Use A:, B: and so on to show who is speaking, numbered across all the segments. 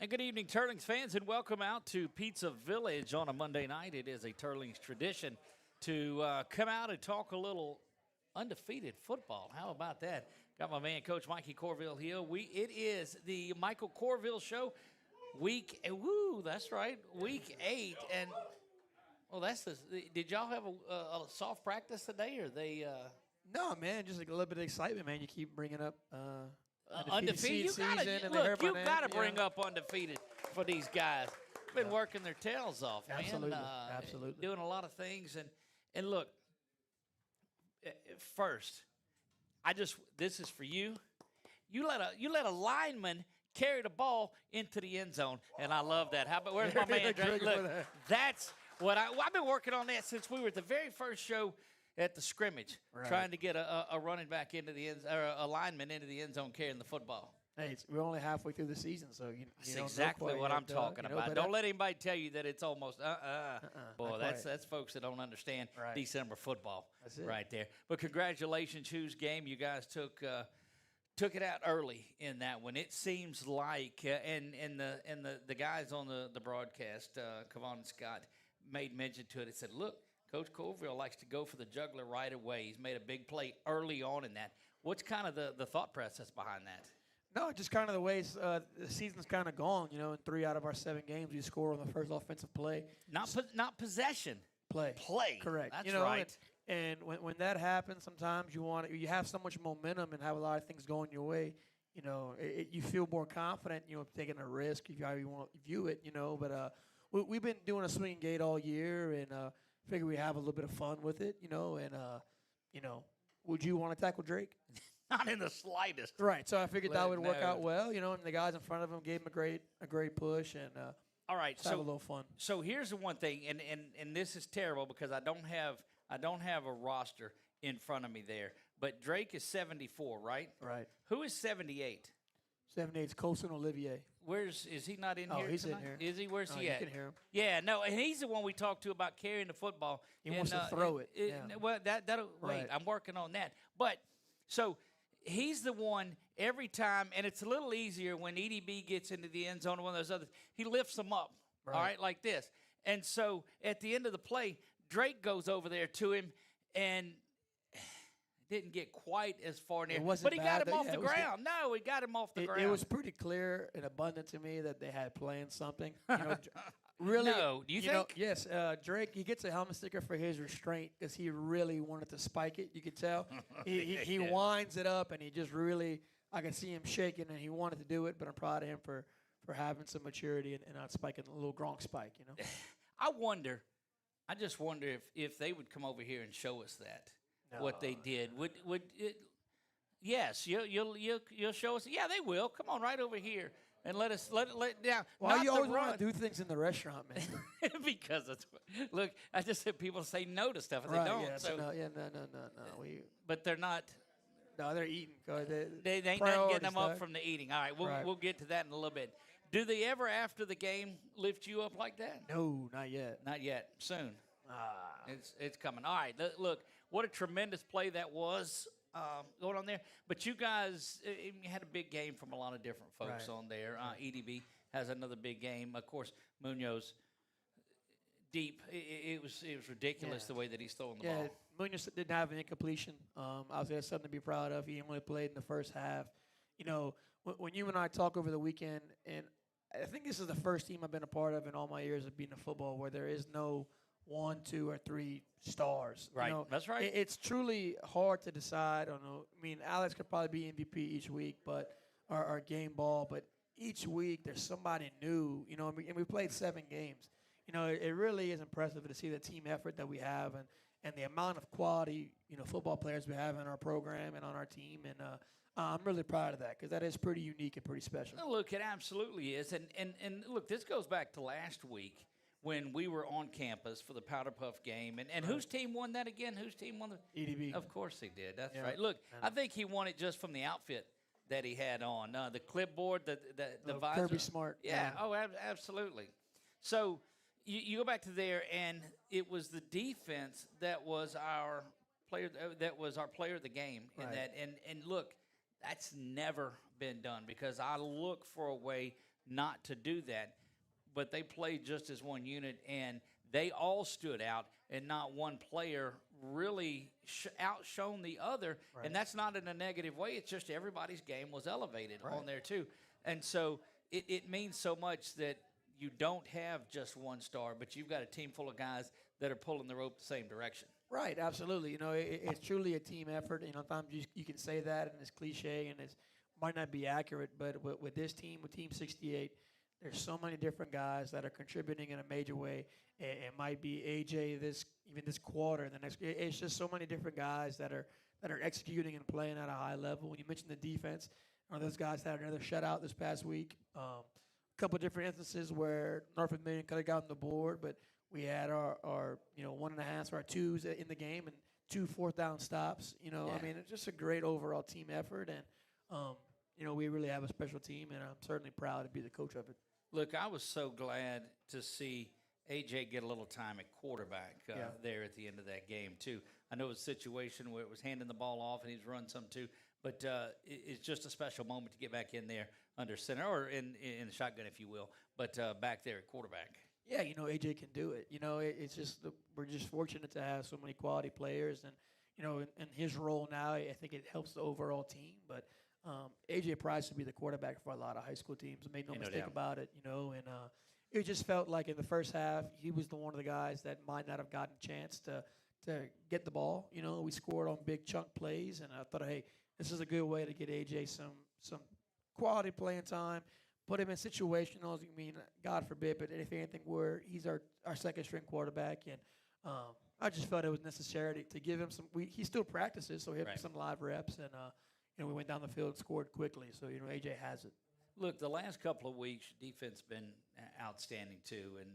A: And good evening, Turlings fans, and welcome out to Pizza Village on a Monday night. It is a Turlings tradition to come out and talk a little undefeated football. How about that? Got my man, Coach Mikey Courville here. It is the Michael Courville Show, week 8. And, well, did y'all have a soft practice today, or they
B: No, man, just like a little bit of excitement, man. You keep bringing up
A: undefeated. You gotta bring up undefeated for these guys. Been working their tails off, man.
B: Absolutely.
A: Doing a lot of things, and look. First, this is for you. You let a lineman carry the ball into the end zone, and I love that. How about where's my man? Look, that's what I've been working on that since we were at the very first show at the scrimmage, trying to get a running back into the end, or a lineman into the end zone carrying the football.
B: Hey, we're only halfway through the season, so you
A: that's
B: don't
A: exactly
B: know
A: what I'm
B: yet,
A: talking about. Don't let anybody tell you that it's almost Boy, that's folks that don't understand December football right there. But congratulations, Hughes game. You guys took it out early in that one. It seems like and the guys on the broadcast, Kevon and Scott, made mention to it. It said, look, Coach Courville likes to go for the juggler right away. He's made a big play early on in that. What's kind of the thought process behind that?
B: No, just kind of the way the season's kind of gone. You know, in 3 out of our 7 games, we score on the first offensive play.
A: Not possession.
B: Play. Correct.
A: That's right.
B: And when that happens, sometimes you have so much momentum and have a lot of things going your way. You know, you feel more confident. You know, taking a risk, if you want to view it. You know, but we've been doing a swing gate all year, and figure we have a little bit of fun with it. You know, and would you want to tackle Drake?
A: Not in the slightest.
B: Right. So I figured that would work out well. You know, and the guys in front of him gave him a great push, and
A: all right,
B: have a little fun.
A: So here's the one thing, and this is terrible because I don't have a roster in front of me there. But Drake is 74, right?
B: Right.
A: Who is 78?
B: 78 is Colson Olivier.
A: Is he not in here?
B: Oh, he's
A: tonight?
B: in here.
A: Is he? Where's he at?
B: You can hear him.
A: Yeah, no, and he's the one we talked to about carrying the football.
B: He wants to throw it.
A: Well, wait, I'm working on that. But so he's the one every time, and it's a little easier when EDB gets into the end zone or one of those others. He lifts them up, all right, like this. And so at the end of the play, Drake goes over there to him and didn't get quite as far near. But he got him off the ground. No, he got him off the ground.
B: It was pretty clear and abundant to me that they had planned something. You know, really?
A: No, do you think?
B: Know, yes, Drake, he gets a helmet sticker for his restraint because he really wanted to spike it. You could tell. He winds it up, and he just really, I can see him shaking, and he wanted to do it, but I'm proud of him for having some maturity and not spiking a little Gronk spike, you know.
A: I just wonder if they would come over here and show us that. What they did would it? Yes, you'll show us. Yeah, they will. Come on, right over here and let down.
B: Why you always want to do things in the restaurant, man?
A: Because look, I just said people say no to stuff and they don't.
B: Yeah,
A: so
B: no.
A: But they're not.
B: No, they're eating.
A: They ain't not getting them up from the eating. All right, we'll get to that in a little bit. Do they ever, after the game, lift you up like that?
B: No, not yet.
A: Not yet. Soon. It's coming. All right, look. What a tremendous play that was going on there. But you guys had a big game from a lot of different folks on there. EDB has another big game. Of course, Munoz, deep. It was ridiculous the way that he's throwing the ball.
B: Yeah, Munoz didn't have an incompletion. Obviously, that's something to be proud of. He only played in the first half. You know, when you and I talk over the weekend, and I think this is the first team I've been a part of in all my years of being in football where there is no 1, 2, or 3 stars.
A: Right,
B: you know,
A: that's right.
B: It's truly hard to decide. I don't know. I mean, Alex could probably be MVP each week, but or game ball. But each week there's somebody new. You know, and we played 7 games. You know, it really is impressive to see the team effort that we have and the amount of quality football players we have in our program and on our team. And I'm really proud of that because that is pretty unique and pretty special.
A: Look, it absolutely is. And look, this goes back to last week when we were on campus for the Powder Puff game. And whose team won that again? Whose team won the
B: EDB.
A: Of course they did. That's right. Look, I think he won it just from the outfit that he had on. The clipboard, the visor.
B: Kirby Smart.
A: Yeah. Oh, absolutely. So you go back to there, and it was the defense that was our player of the game in that. And look, that's never been done because I look for a way not to do that. But they played just as one unit, and they all stood out, and not one player really outshone the other.
B: Right.
A: And that's not in a negative way. It's just everybody's game was elevated
B: Right.
A: on there too. And so it means so much that you don't have just one star, but you've got a team full of guys that are pulling the rope the same direction.
B: Right, absolutely. You know, it's truly a team effort. You know, sometimes you can say that, and it's cliche, and it might not be accurate. But with this team, with Team 68, there's so many different guys that are contributing in a major way. It might be AJ even this quarter, the next. It's just so many different guys that are executing and playing at a high level. When you mentioned the defense, those guys had another shutout this past week. A couple of different instances where Norfolk Million could have gotten the board, but we had our 1.5, our twos in the game, and 2 4th-down stops. You know, I mean, it's just a great overall team effort, and we really have a special team, and I'm certainly proud to be the coach of it.
A: Look, I was so glad to see AJ get a little time at quarterback there at the end of that game too. I know it was a situation where it was handing the ball off, and he's run some too, but it's just a special moment to get back in there under center, or in the shotgun, if you will, but back there at quarterback.
B: Yeah, AJ can do it. It's just we're just fortunate to have so many quality players, and in his role now, I think it helps the overall team. But AJ Price would be the quarterback for a lot of high school teams. I made no mistake about it. And it just felt like in the first half he was one of the guys that might not have gotten a chance to get the ball. We scored on big chunk plays, and I thought, hey, this is a good way to get AJ some quality playing time. Put him in situationals. I mean, God forbid, but if anything, he's our second string quarterback, and I just felt it was necessary to give him some. He still practices, so he had some live reps, and we went down the field and scored quickly. So AJ has it.
A: Look, the last couple of weeks, defense been outstanding too, and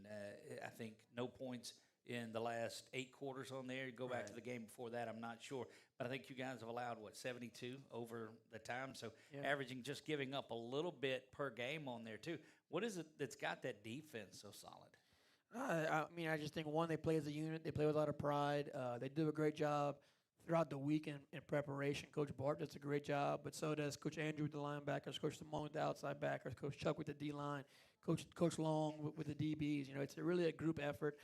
A: I think no points in the last 8 quarters on there. Go back to the game before that, I'm not sure. But I think you guys have allowed, 72 over the time? So averaging, just giving up a little bit per game on there too. What is it that's got that defense so solid?
B: I just think, one, they play as a unit. They play with a lot of pride. They do a great job throughout the week in preparation. Coach Bart does a great job, but so does Coach Andrew with the linebackers, Coach Simone with the outside backers, Coach Chuck with the D-line, Coach Long with the DBs. It's really a group effort.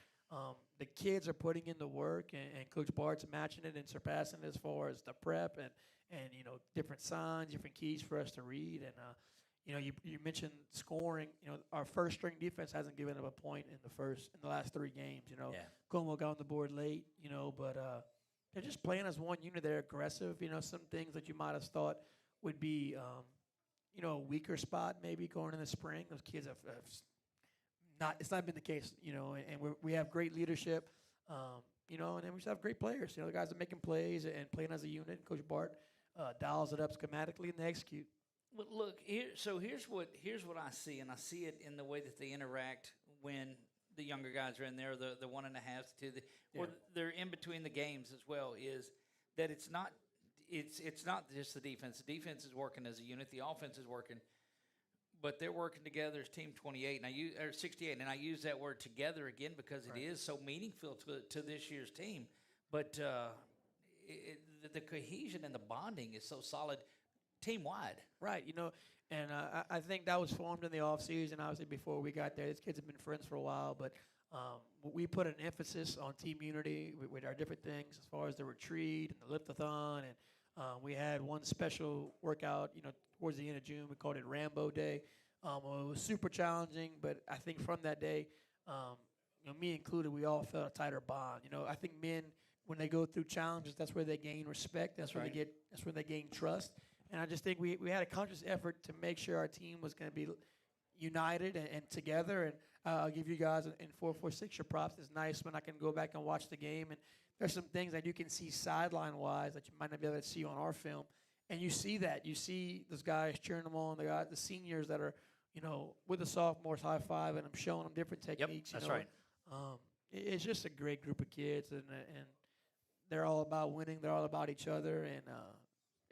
B: The kids are putting in the work, and Coach Bart's matching it and surpassing it as far as the prep and different signs, different keys for us to read. And you mentioned scoring. Our first string defense hasn't given up a point in the last 3 games. Como got on the board late. But they're just playing as one unit. They're aggressive. Some things that you might have thought would be a weaker spot maybe going in the spring. Those kids have it's not been the case, and we have great leadership, and then we just have great players. The guys are making plays and playing as a unit. And Coach Bart dials it up schematically, and they execute.
A: Well, look, here's what I see, and I see it in the way that they interact when the younger guys are in there, the 1.5 to 2, or they're in between the games as well. Is that it's not just the defense. The defense is working as a unit. The offense is working. But they're working together as Team 28, or 68, and I use that word together again because it is so meaningful to this year's team. But the cohesion and the bonding is so solid team-wide.
B: Right, and I think that was formed in the offseason, obviously, before we got there. These kids have been friends for a while, but we put an emphasis on team unity with our different things as far as the retreat and the lift-a-thon, and we had one special workout, towards the end of June. We called it Rambo Day. It was super challenging, but I think from that day, me included, we all felt a tighter bond. I think men, when they go through challenges, that's where they gain respect. That's where they gain trust. And I just think we had a conscious effort to make sure our team was going to be united and together. And I'll give you guys in 446 your props. It's nice when I can go back and watch the game, and there's some things that you can see sideline-wise that you might not be able to see on our film. And you see that. You see those guys cheering them on, the seniors that are, with the sophomores high-five, and I'm showing them different techniques.
A: Yep, that's right.
B: It's just a great group of kids, and they're all about winning. They're all about each other, and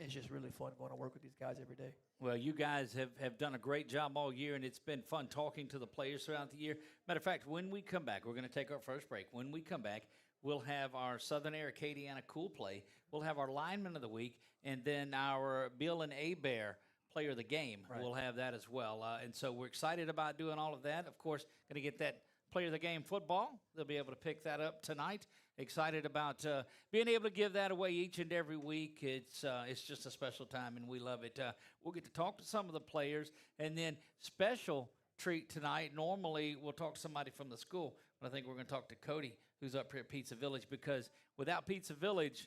B: it's just really fun going to work with these guys every day.
A: Well, you guys have done a great job all year, and it's been fun talking to the players throughout the year. Matter of fact, when we come back, we're going to take our first break. When we come back, we'll have our Southern Air Acadiana Cool Play. We'll have our Lineman of the Week, and then our Beal and Hebert player of the game.
B: Right.
A: We'll have that as well. And so we're excited about doing all of that. Of course, going to get that player of the game football. They'll be able to pick that up tonight. Excited about being able to give that away each and every week. It's just a special time, and we love it. We'll get to talk to some of the players, and then special treat tonight. Normally, we'll talk to somebody from the school, but I think we're going to talk to Cody, who's up here at Pizza Village, because without Pizza Village,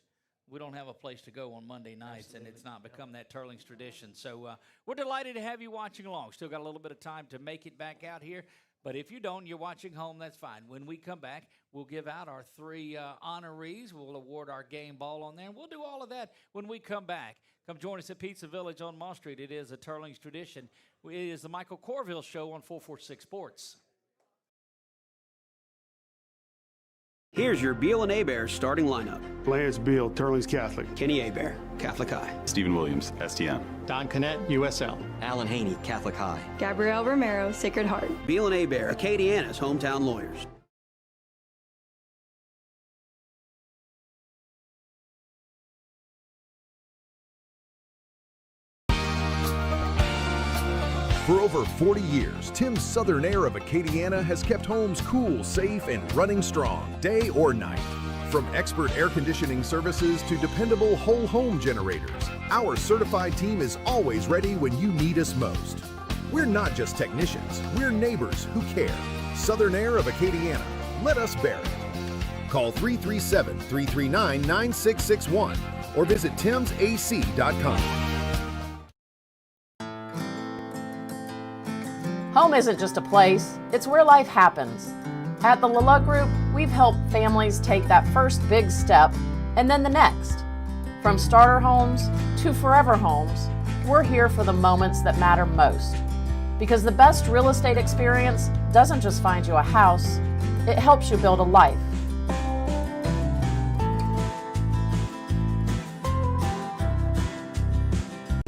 A: we don't have a place to go on Monday nights. Absolutely. And it's not become that Turling's tradition. So we're delighted to have you watching along. Still got a little bit of time to make it back out here. But if you don't, you're watching home, that's fine. When we come back, we'll give out our 3 honorees. We'll award our game ball on there. And we'll do all of that when we come back. Come join us at Pizza Village on Mall Street. It is a Turling's tradition. It is the Michael Courville Show on 446 Sports.
C: Here's your Beal and Hebert starting lineup.
D: Lance Beal, Turling's Catholic.
C: Kenny Hebert, Catholic High.
E: Stephen Williams, STM.
F: Don Connett, USL.
G: Alan Haney, Catholic High.
H: Gabrielle Romero, Sacred Heart.
C: Beal and Hebert, Acadiana's hometown lawyers.
I: For over 40 years, Tim's Southern Air of Acadiana has kept homes cool, safe, and running strong, day or night. From expert air conditioning services to dependable whole home generators, our certified team is always ready when you need us most. We're not just technicians, we're neighbors who care. Southern Air of Acadiana, let us bear it. Call 337-339-9661 or visit timsac.com.
J: Home isn't just a place, it's where life happens. At the LeLeux Group, we've helped families take that first big step and then the next. From starter homes to forever homes, we're here for the moments that matter most. Because the best real estate experience doesn't just find you a house, it helps you build a life.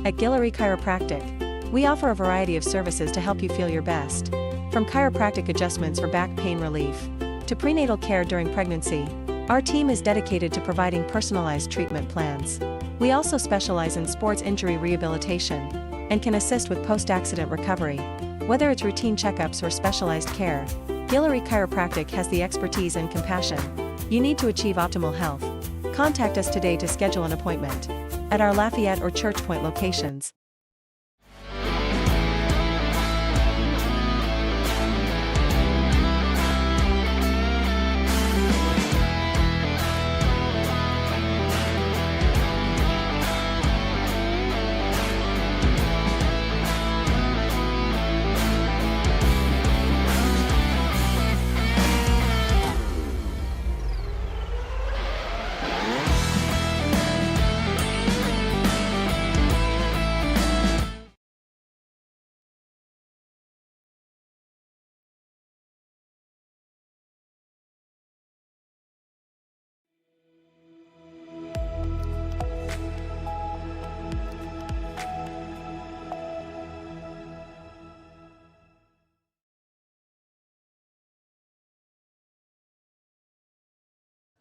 K: At Guillory Chiropractic, we offer a variety of services to help you feel your best. From chiropractic adjustments for back pain relief to prenatal care during pregnancy, our team is dedicated to providing personalized treatment plans. We also specialize in sports injury rehabilitation and can assist with post-accident recovery. Whether it's routine checkups or specialized care, Guillory Chiropractic has the expertise and compassion you need to achieve optimal health. Contact us today to schedule an appointment at our Lafayette or Church Point locations.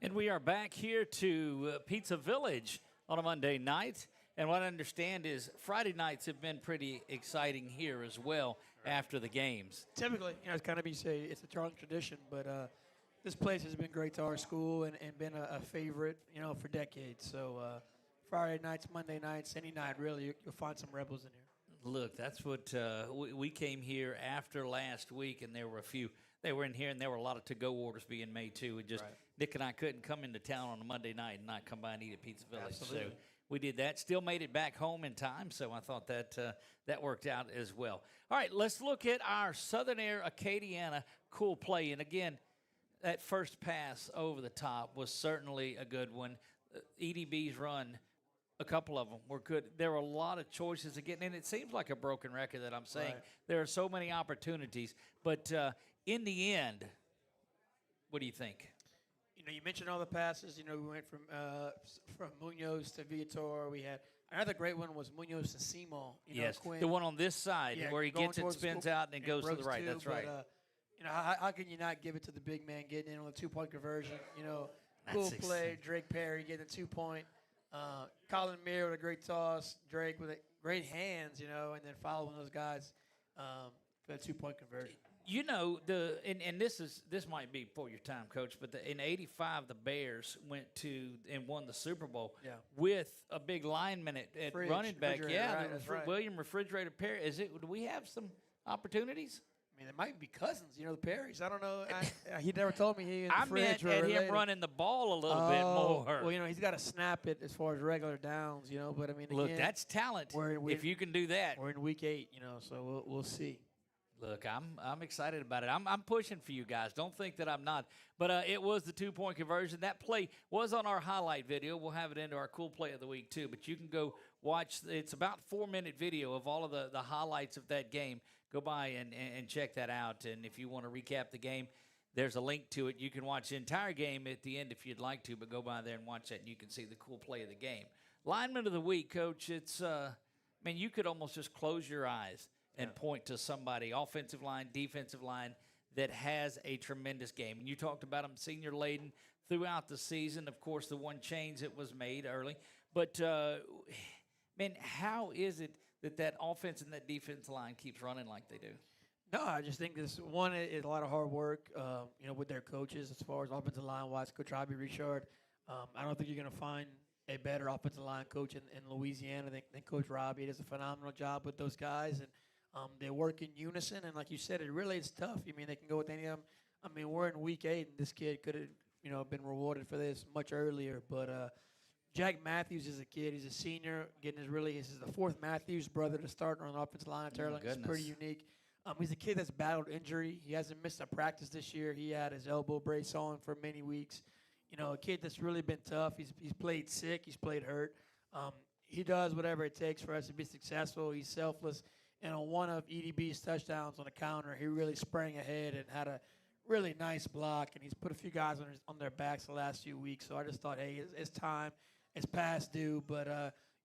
A: And we are back here to Pizza Village on a Monday night. And what I understand is Friday nights have been pretty exciting here as well after the games.
B: Typically, it's kind of, you say, it's a Turling tradition, but this place has been great to our school and been a favorite, for decades. So Friday nights, Monday nights, any night, really, you'll find some rebels in here.
A: Look, that's what we came here after last week, and there were a few. They were in here, and there were a lot of to-go orders being made, too. And just Nick and I couldn't come into town on a Monday night and not come by and eat at Pizza Village.
B: Absolutely.
A: So we did that. Still made it back home in time, so I thought that that worked out as well. All right, let's look at our Southern Air Acadiana cool play. And, again, that first pass over the top was certainly a good one. EDB's run, a couple of them were good. There were a lot of choices again, and it seems like a broken record that I'm saying. Right. There are so many opportunities. But in the end, what do you think?
B: You mentioned all the passes. We went from Munoz to Viator. We had another great one was Munoz to Simo.
A: Yes,
B: Quinn.
A: the one on this side where he gets it, spins out, and then goes to the right. That's right.
B: How can you not give it to the big man getting in on a 2-point conversion? Cool play. Drake Perry getting a 2-point. Colin Meir with a great toss. Drake with great hands, and then following those guys for the 2-point conversion.
A: You know, and this might be before your time, Coach, but in '85 the Bears went to and won the Super Bowl with a big lineman at running back. Yeah,
B: right, that's right.
A: William Refrigerator Perry. Do we have some opportunities?
B: I mean, it might be cousins, the Perrys. I don't know. He never told me he and
A: I
B: the Fridge
A: meant
B: were
A: at him
B: related.
A: running the ball a little bit more.
B: Well, he's got to snap it as far as regular downs, but I mean,
A: Look,
B: again,
A: that's talent. If you can do that,
B: we're in week 8, so we'll see.
A: Look, I'm excited about it. I'm pushing for you guys. Don't think that I'm not. But it was the 2-point conversion. That play was on our highlight video. We'll have it into our cool play of the week too. But you can go watch. It's about 4-minute video of all of the highlights of that game. Go by and check that out. And if you want to recap the game, there's a link to it. You can watch the entire game at the end if you'd like to. But go by there and watch that, and you can see the cool play of the game. Lineman of the week, Coach. It's you could almost just close your eyes and point to somebody, offensive line, defensive line, that has a tremendous game. And you talked about them senior laden throughout the season. Of course, the one change that was made early. But, how is it that offense and that defense line keeps running like they do?
B: No, I just think this one is a lot of hard work, with their coaches as far as offensive line-wise. Coach Robbie Richard, I don't think you're going to find a better offensive line coach in Louisiana than Coach Robbie. He does a phenomenal job with those guys, and they work in unison, and like you said, it really is tough. I mean, they can go with any of them. We're in week 8, and this kid could have, been rewarded for this much earlier. But Jack Matthews is a kid. He's a senior. This is the 4th Matthews brother to start on the offensive line at Turling. It's pretty unique. He's a kid that's battled injury. He hasn't missed a practice this year. He had his elbow brace on for many weeks. A kid that's really been tough. He's played sick. He's played hurt. He does whatever it takes for us to be successful. He's selfless. And on one of EDB's touchdowns on the counter, he really sprang ahead and had a really nice block. And he's put a few guys on their backs the last few weeks. So I just thought, hey, it's time. It's past due. But,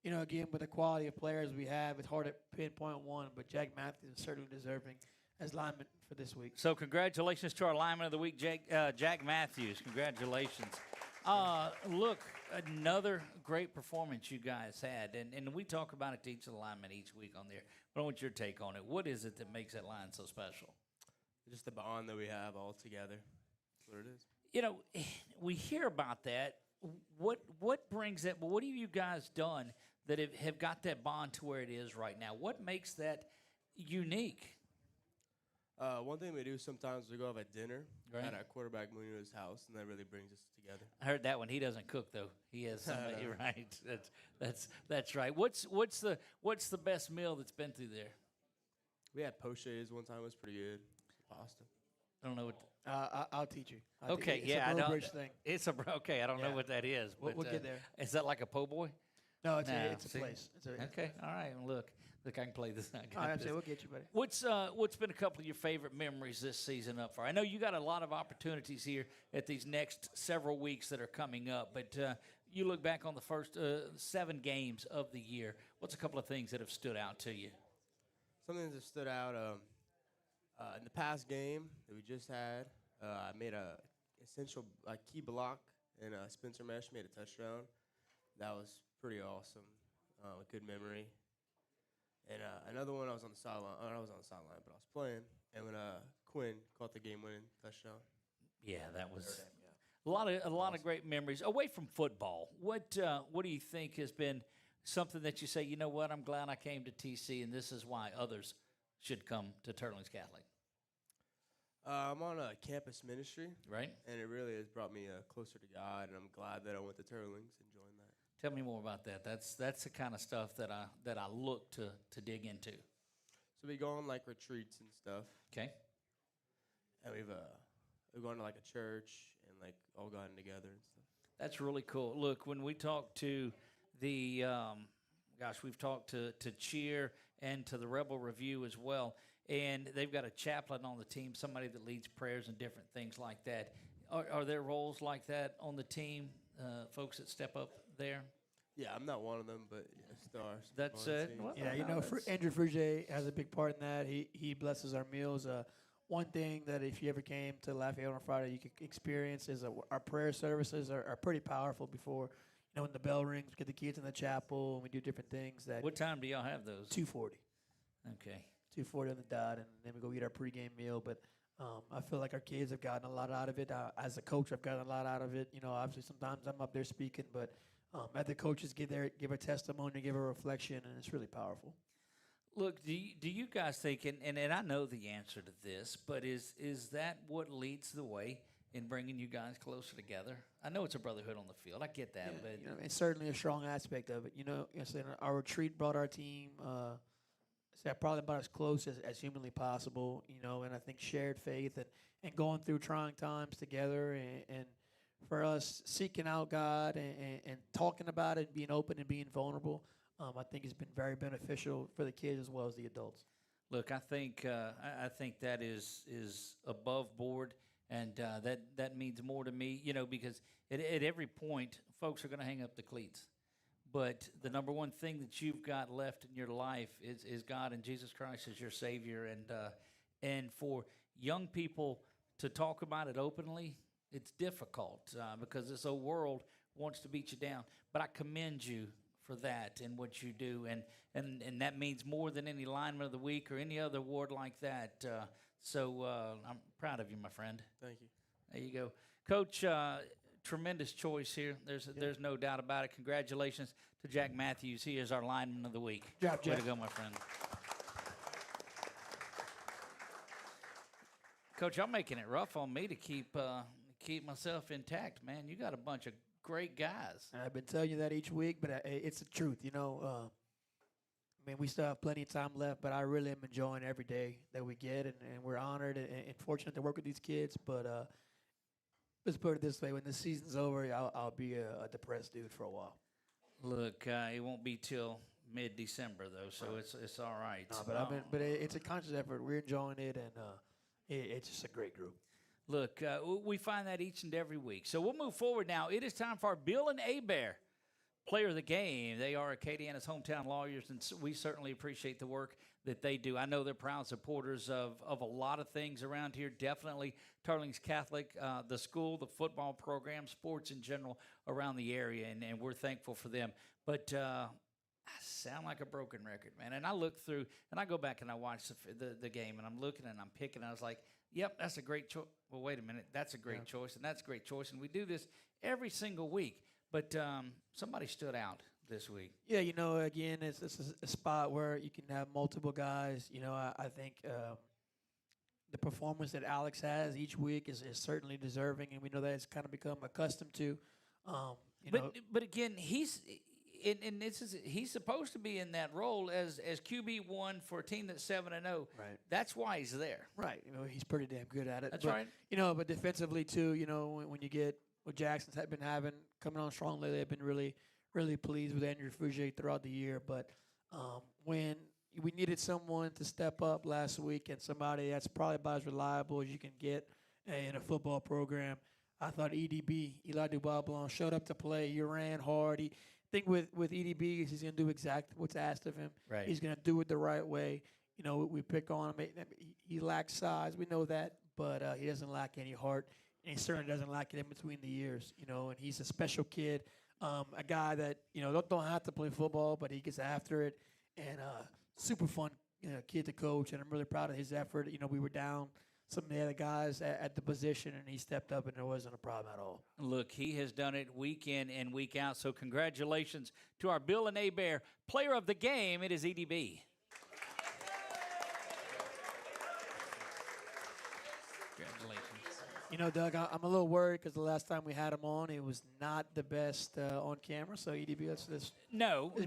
B: again, with the quality of players we have, it's hard to pinpoint one. But Jack Matthews is certainly deserving as lineman for this week.
A: So congratulations to our lineman of the week, Jack Matthews. Congratulations. Look, another great performance you guys had. And we talk about it to each of the linemen each week on there. But I want your take on it. What is it that makes that line so special?
E: Just the bond that we have all together. That's what it is.
A: We hear about that. What brings that? What have you guys done that have got that bond to where it is right now? What makes that unique?
E: One thing we do sometimes, we go have a dinner
A: Right.
E: at our quarterback Munir's house, and that really brings us together.
A: I heard that one. He doesn't cook though. He has somebody. Right. That's right. What's the best meal that's been through there?
E: We had pochés one time. It was pretty good. Pasta.
A: I don't know what.
B: I'll teach you.
A: Okay,
B: it's
A: yeah,
B: a
A: I don't.
B: Bridge thing.
A: It's a okay. I don't know what that is.
B: We'll
A: but,
B: get there.
A: Is that like a po' boy?
B: No, it's
A: No,
B: a
A: see?
B: place.
A: Okay, all right. Look, I can play this. I got
B: All right,
A: this.
B: so we'll get you, buddy.
A: What's been a couple of your favorite memories this season up for? I know you got a lot of opportunities here at these next several weeks that are coming up, but you look back on the first 7 games of the year. What's a couple of things that have stood out to you?
E: Something that stood out in the past game that we just had. I made a essential key block, and Spencer Mesh made a touchdown. That was pretty awesome. A good memory. And another one, I was on the sideline. I was on the sideline, but I was playing. And when Quinn caught the game-winning touchdown.
A: Yeah, that was a lot of great memories. Away from football, what do you think has been something that you say, you know what, I'm glad I came to TC, and this is why others should come to Turlings Catholic?
E: I'm on a campus ministry.
A: Right.
E: And it really has brought me closer to God, and I'm glad that I went to Turlings and joined that.
A: Tell me more about that. That's the kind of stuff that I look to dig into.
E: So we go on like retreats and stuff.
A: Okay.
E: And we've gone to like a church and like all gotten together and stuff.
A: That's really cool. Look, when we talk to the we've talked to Cheer and to the Rebel Review as well, and they've got a chaplain on the team, somebody that leads prayers and different things like that. Are there roles like that on the team, folks that step up there?
E: Yeah, I'm not one of them, but yes, there are.
A: That's it. Well,
B: Yeah, Andrew Frugier has a big part in that. He blesses our meals. One thing that if you ever came to Lafayette on Friday, you could experience is our prayer services are pretty powerful before when the bell rings, we get the kids in the chapel, and we do different things.
A: What time do y'all have those?
B: 2:40.
A: Okay.
B: 2:40 on the dot, and then we go eat our pregame meal. But I feel like our kids have gotten a lot out of it. As a coach, I've gotten a lot out of it. Obviously sometimes I'm up there speaking, but as the coaches give a testimony, give a reflection, and it's really powerful.
A: Look, do you guys think, and I know the answer to this, but is that what leads the way in bringing you guys closer together? I know it's a brotherhood on the field. I get that, but
B: it's certainly a strong aspect of it. Our retreat brought our team probably about as close as humanly possible. And I think shared faith and going through trying times together, and for us seeking out God and talking about it, and being open and being vulnerable. I think it's been very beneficial for the kids as well as the adults.
A: Look, I think that is above board, and that means more to me. Because at every point, folks are going to hang up the cleats. But the number one thing that you've got left in your life is God and Jesus Christ as your Savior. And for young people to talk about it openly, it's difficult because this old world wants to beat you down. But I commend you for that and what you do. And that means more than any lineman of the week or any other award like that. So I'm proud of you, my friend.
E: Thank you.
A: There you go. Coach, tremendous choice here. There's no doubt about it. Congratulations to Jack Matthews. He is our lineman of the week.
B: Good job,
A: Way
B: Jack.
A: to go, my friend. Coach, I'm making it rough on me to keep myself intact, man. You got a bunch of great guys.
B: I've been telling you that each week, but it's the truth. We still have plenty of time left, but I really am enjoying every day that we get, and we're honored and fortunate to work with these kids. But let's put it this way: when the season's over, I'll be a depressed dude for a while.
A: Look, it won't be till mid-December though, so it's all right.
B: No, but it's a conscious effort. We're enjoying it, and it's just a great group.
A: Look, we find that each and every week. So we'll move forward now. It is time for our Beal and Hebert player of the game. They are Acadiana's hometown lawyers, and we certainly appreciate the work that they do. I know they're proud supporters of a lot of things around here. Definitely Turlings Catholic, the school, the football program, sports in general around the area, and we're thankful for them. But I sound like a broken record, man. And I look through, and I go back and I watch the game, and I'm looking and I'm picking, and I was like, yep, that's a great choice. Well, wait a minute. That's a great choice, and that's a great choice. And we do this every single week. But somebody stood out this week.
B: Yeah, again, it's a spot where you can have multiple guys. I think the performance that Alex has each week is certainly deserving, and we know that it's kind of become accustomed to.
A: But again, he's supposed to be in that role as QB1 for a team that's 7-0.
B: Right.
A: That's why he's there.
B: Right. He's pretty damn good at it.
A: That's right.
B: But defensively too. When you get what Jackson's been having coming on strong lately, I've been really, really pleased with Andrew Fougier throughout the year. But when we needed someone to step up last week, and somebody that's probably about as reliable as you can get in a football program, I thought EDB, Eli Dubois-Blanc, showed up to play. He ran hard. I think with EDB, he's going to do exactly what's asked of him.
A: Right.
B: He's going to do it the right way. We pick on him. He lacks size. We know that, but he doesn't lack any heart, and he certainly doesn't lack it in between the years. And he's a special kid, a guy that don't have to play football, but he gets after it, and super fun kid to coach. And I'm really proud of his effort. We were down some of the other guys at the position, and he stepped up, and there wasn't a problem at all.
A: Look, he has done it week in and week out, so congratulations to our Beal and Hebert player of the game. It is EDB. Congratulations.
B: Doug, I'm a little worried because the last time we had him on, it was not the best on camera. So EDB, let's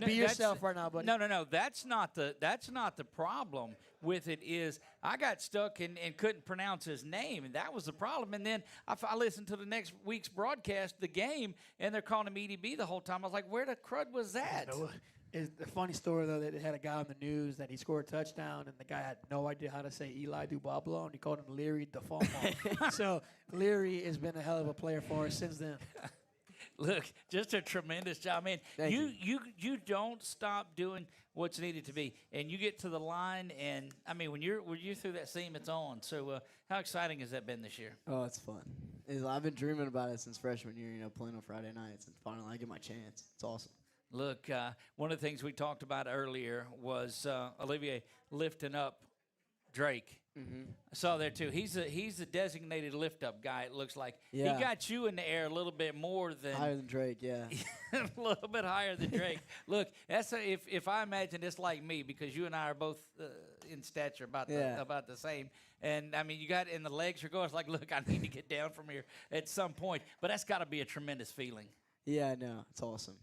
B: be yourself right now, buddy.
A: No. That's not the problem with it. Is I got stuck and couldn't pronounce his name, and that was the problem. And then I listened to the next week's broadcast, the game, and they're calling him EDB the whole time. I was like, where the crud was that?
B: It's a funny story, though, that they had a guy on the news that he scored a touchdown, and the guy had no idea how to say Eli Dubois-Blanc, and he called him Leary DeFonfon. So Leary has been a hell of a player for us since then.
A: Look, just a tremendous job. I mean, you don't stop doing what's needed to be, and you get to the line, and I mean, when you're through that seam, it's on. So how exciting has that been this year?
F: Oh, it's fun. I've been dreaming about it since freshman year, playing on Friday nights, and finally I get my chance. It's awesome.
A: Look, one of the things we talked about earlier was Olivier lifting up Drake.
F: Mm-hmm.
A: I saw there too. He's a designated lift up guy. It looks like
F: Yeah.
A: he got you in the air a little bit more than
F: Higher than Drake, yeah.
A: a little bit higher than Drake. Look, that's if I imagine it's like me because you and I are both in stature about the same. And I mean, you got in the legs are going. It's like, look, I need to get down from here at some point. But that's got to be a tremendous feeling.
F: Yeah, I know. It's awesome.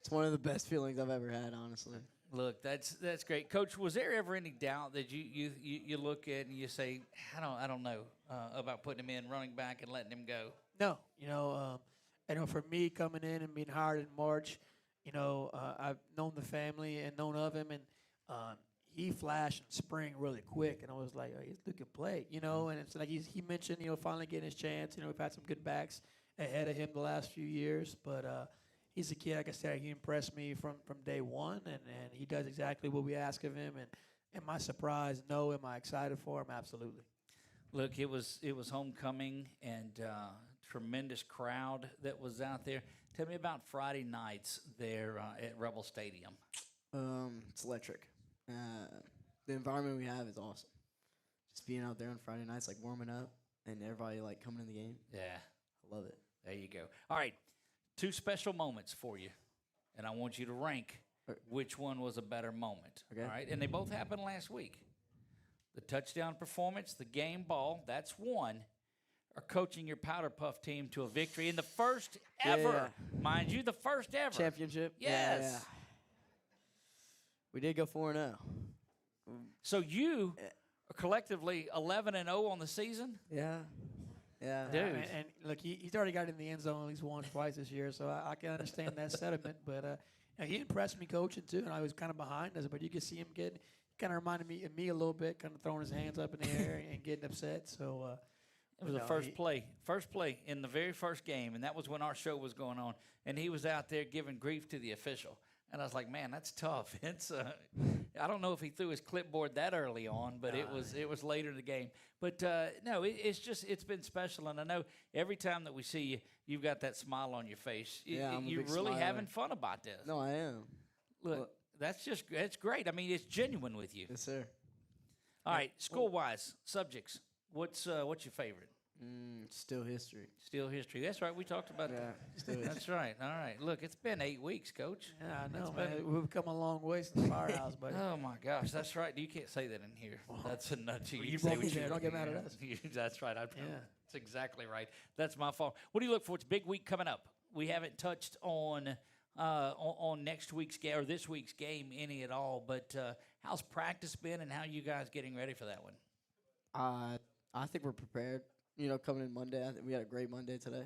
F: It's one of the best feelings I've ever had, honestly.
A: Look, that's great, Coach. Was there ever any doubt that you look at and you say, I don't know about putting him in running back and letting him go?
B: No, I know for me coming in and being hired in March, I've known the family and known of him, and he flashed in spring really quick, and I was like, oh, he can play, and it's like he mentioned, finally getting his chance. We've had some good backs ahead of him the last few years, but he's a kid, like I said, he impressed me from day one, and he does exactly what we ask of him. And am I surprised? No. Am I excited for him? Absolutely.
A: Look, it was homecoming and tremendous crowd that was out there. Tell me about Friday nights there at Rebel Stadium.
F: It's electric. The environment we have is awesome. Just being out there on Friday nights, like warming up, and everybody like coming in the game.
A: Yeah.
F: I love it.
A: There you go. All right. 2 special moments for you, and I want you to rank which one was a better moment.
F: Okay.
A: All right, and they both happened last week. The touchdown performance, the game ball, that's one, or coaching your Powder Puff team to a victory in the first ever, mind you, the first ever.
F: Championship?
A: Yes.
F: Yeah. We did go 4-0.
A: So you are collectively 11-0 on the season?
F: Yeah. Yeah,
A: dude.
B: And look, he's already got in the end zone at least once, twice this year, so I can understand that sentiment. But he impressed me coaching too, and I was kind of behind us. But you could see him kind of reminded me of me a little bit, kind of throwing his hands up in the air and getting upset. So
A: it was the first play in the very first game, and that was when our show was going on. And he was out there giving grief to the official. And I was like, man, that's tough. It's I don't know if he threw his clipboard that early on, but it was later in the game. But no, it's been special, and I know every time that we see you, you've got that smile on your face. You're really having fun about this.
F: No, I am.
A: Look, that's great. I mean, it's genuine with you.
F: Yes, sir.
A: All right, school-wise subjects. What's your favorite?
F: Still history.
A: Still history. That's right. We talked about that. That's right. All right. Look, it's been 8 weeks, Coach.
B: Yeah, I know, man. We've come a long way since the firehouse, buddy.
A: Oh, my gosh. That's right. You can't say that in here. That's a nut.
B: You brought me there. Don't get mad at us.
A: That's right. That's exactly right. That's my fault. What do you look for? It's a big week coming up. We haven't touched on next week's game or this week's game any at all, but how's practice been and how you guys getting ready for that one?
F: I think we're prepared. Coming in Monday, I think we had a great Monday today.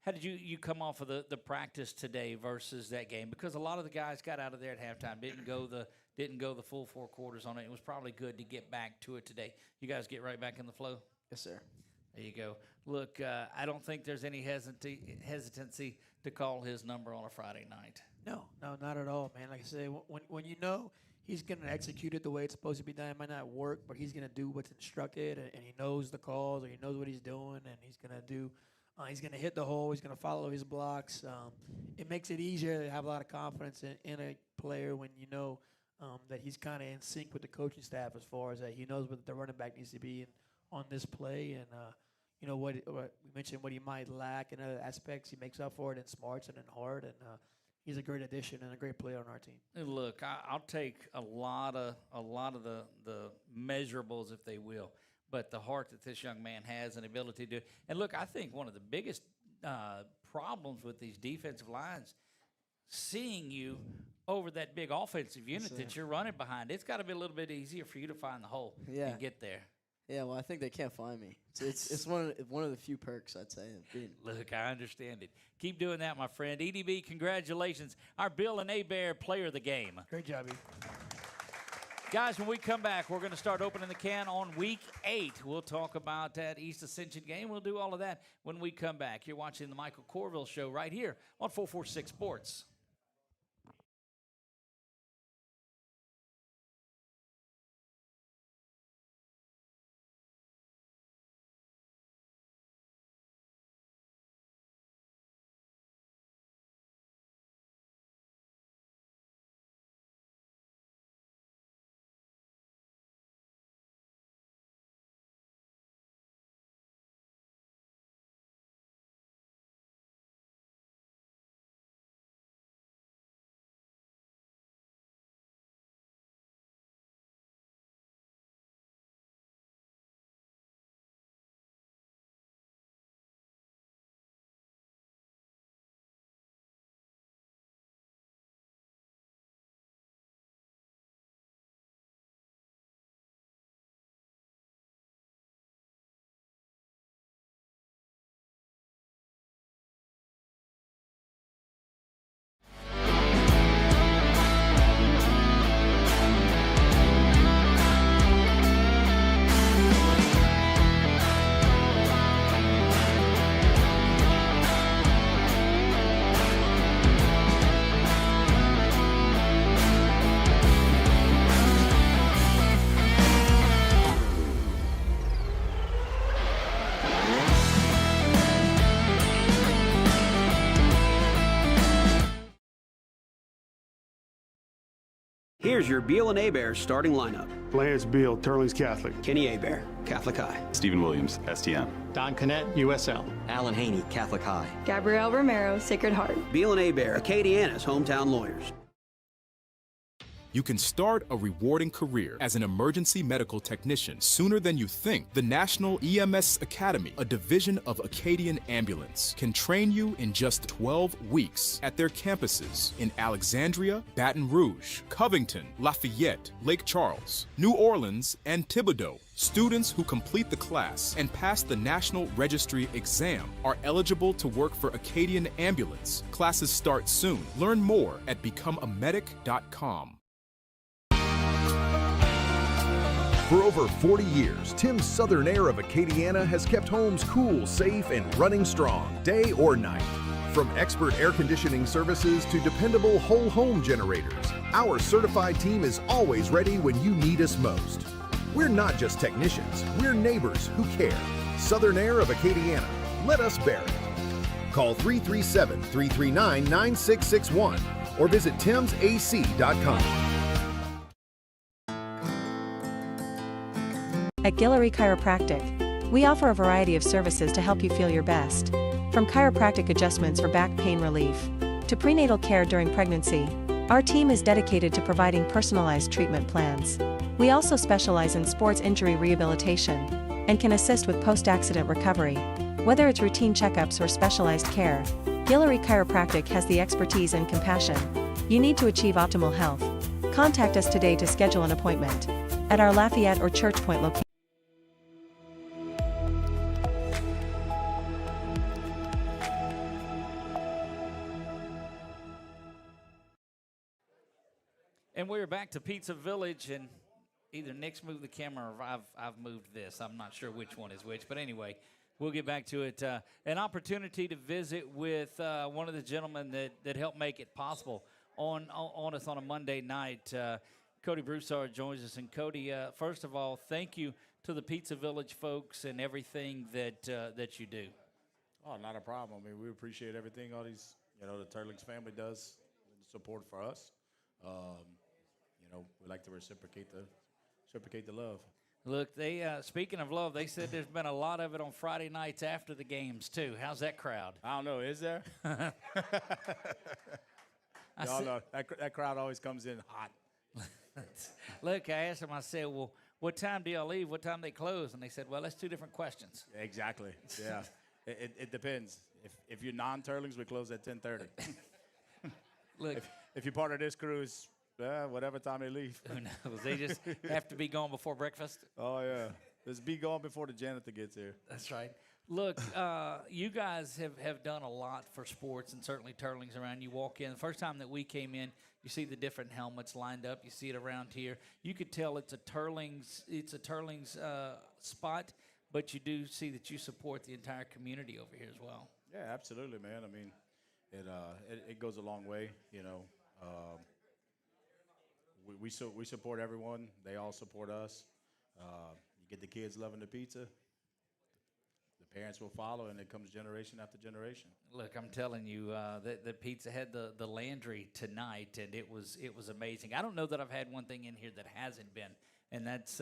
A: How did you come off of the practice today versus that game? Because a lot of the guys got out of there at halftime, didn't go the full 4 quarters on it. It was probably good to get back to it today. You guys get right back in the flow?
F: Yes, sir.
A: There you go. Look, I don't think there's any hesitancy to call his number on a Friday night.
B: No, not at all, man. Like I said, when you know he's going to execute it the way it's supposed to be done, it might not work, but he's going to do what's instructed, and he knows the calls, or he knows what he's doing, and he's going to do. He's going to hit the hole. He's going to follow his blocks. It makes it easier to have a lot of confidence in a player when you know that he's kind of in sync with the coaching staff as far as that he knows what the running back needs to be on this play, and what we mentioned, what he might lack in other aspects, he makes up for it in smarts and in heart, and he's a great addition and a great player on our team.
A: Look, I'll take a lot of the measurables, if they will, but the heart that this young man has and ability to do. And look, I think one of the biggest problems with these defensive lines, seeing you over that big offensive unit that you're running behind, it's got to be a little bit easier for you to find the hole and get there.
F: Yeah, well, I think they can't find me. It's one of the few perks, I'd say.
A: Look, I understand it. Keep doing that, my friend. EDB, congratulations. Our Bill and Hebert player of the game.
B: Great job, E.
A: Guys, when we come back, we're going to start opening the can on Week 8. We'll talk about that East Ascension game. We'll do all of that when we come back. You're watching the Michael Courville Show right here on 446 Sports.
C: Here's your Beal and Hebert starting lineup.
D: Lance Beal, Turlings Catholic.
C: Kenny Hebert, Catholic High.
L: Stephen Williams, STM.
M: Don Connett, USL.
G: Alan Haney, Catholic High.
H: Gabrielle Romero, Sacred Heart.
C: Beal and Hebert, Acadiana's hometown lawyers.
N: You can start a rewarding career as an emergency medical technician sooner than you think. The National EMS Academy, a division of Acadian Ambulance, can train you in just 12 weeks at their campuses in Alexandria, Baton Rouge, Covington, Lafayette, Lake Charles, New Orleans, and Thibodaux. Students who complete the class and pass the National Registry exam are eligible to work for Acadian Ambulance. Classes start soon. Learn more at becomeamedic.com.
I: For over 40 years, Tim's Southern Air of Acadiana has kept homes cool, safe, and running strong, day or night. From expert air conditioning services to dependable whole home generators, our certified team is always ready when you need us most. We're not just technicians, we're neighbors who care. Southern Air of Acadiana, let us bear it. Call 337-339-9661 or visit timsac.com.
K: At Guillory Chiropractic, we offer a variety of services to help you feel your best. From chiropractic adjustments for back pain relief to prenatal care during pregnancy, our team is dedicated to providing personalized treatment plans. We also specialize in sports injury rehabilitation and can assist with post-accident recovery. Whether it's routine checkups or specialized care, Guillory Chiropractic has the expertise and compassion you need to achieve optimal health. Contact us today to schedule an appointment at our Lafayette or Church Point location.
A: And we're back to Pizza Village, and either Nick's moved the camera or I've moved this. I'm not sure which one is which, but anyway, we'll get back to it. An opportunity to visit with one of the gentlemen that helped make it possible on us on a Monday night. Cody Broussard joins us, and Cody, first of all, thank you to the Pizza Village folks and everything that you do.
O: Oh, not a problem. I mean, we appreciate everything all these, the Turlings family does, support for us. We like to reciprocate the love.
A: Look, they speaking of love, they said there's been a lot of it on Friday nights after the games too. How's that crowd?
O: I don't know. Is there? Y'all know that crowd always comes in hot.
A: Look, I asked them. I said, "Well, what time do y'all leave? What time they close?" And they said, "Well, that's two different questions."
O: Exactly. Yeah. It depends. If you're non-Turlings, we close at 10:30.
A: Look,
O: if you're part of this cruise. Whatever time they leave.
A: Who knows? They just have to be gone before breakfast.
O: Oh, yeah. Just be gone before the janitor gets here.
A: That's right. Look, you guys have done a lot for sports and certainly Turlings around. You walk in. The first time that we came in, you see the different helmets lined up. You see it around here. You could tell it's a Turlings spot, but you do see that you support the entire community over here as well.
O: Yeah, absolutely, man. I mean, it goes a long way, We support everyone. They all support us. You get the kids loving the pizza. The parents will follow, and it comes generation after generation.
A: Look, I'm telling you, the pizza had the Landry tonight, and it was amazing. I don't know that I've had one thing in here that hasn't been, and that's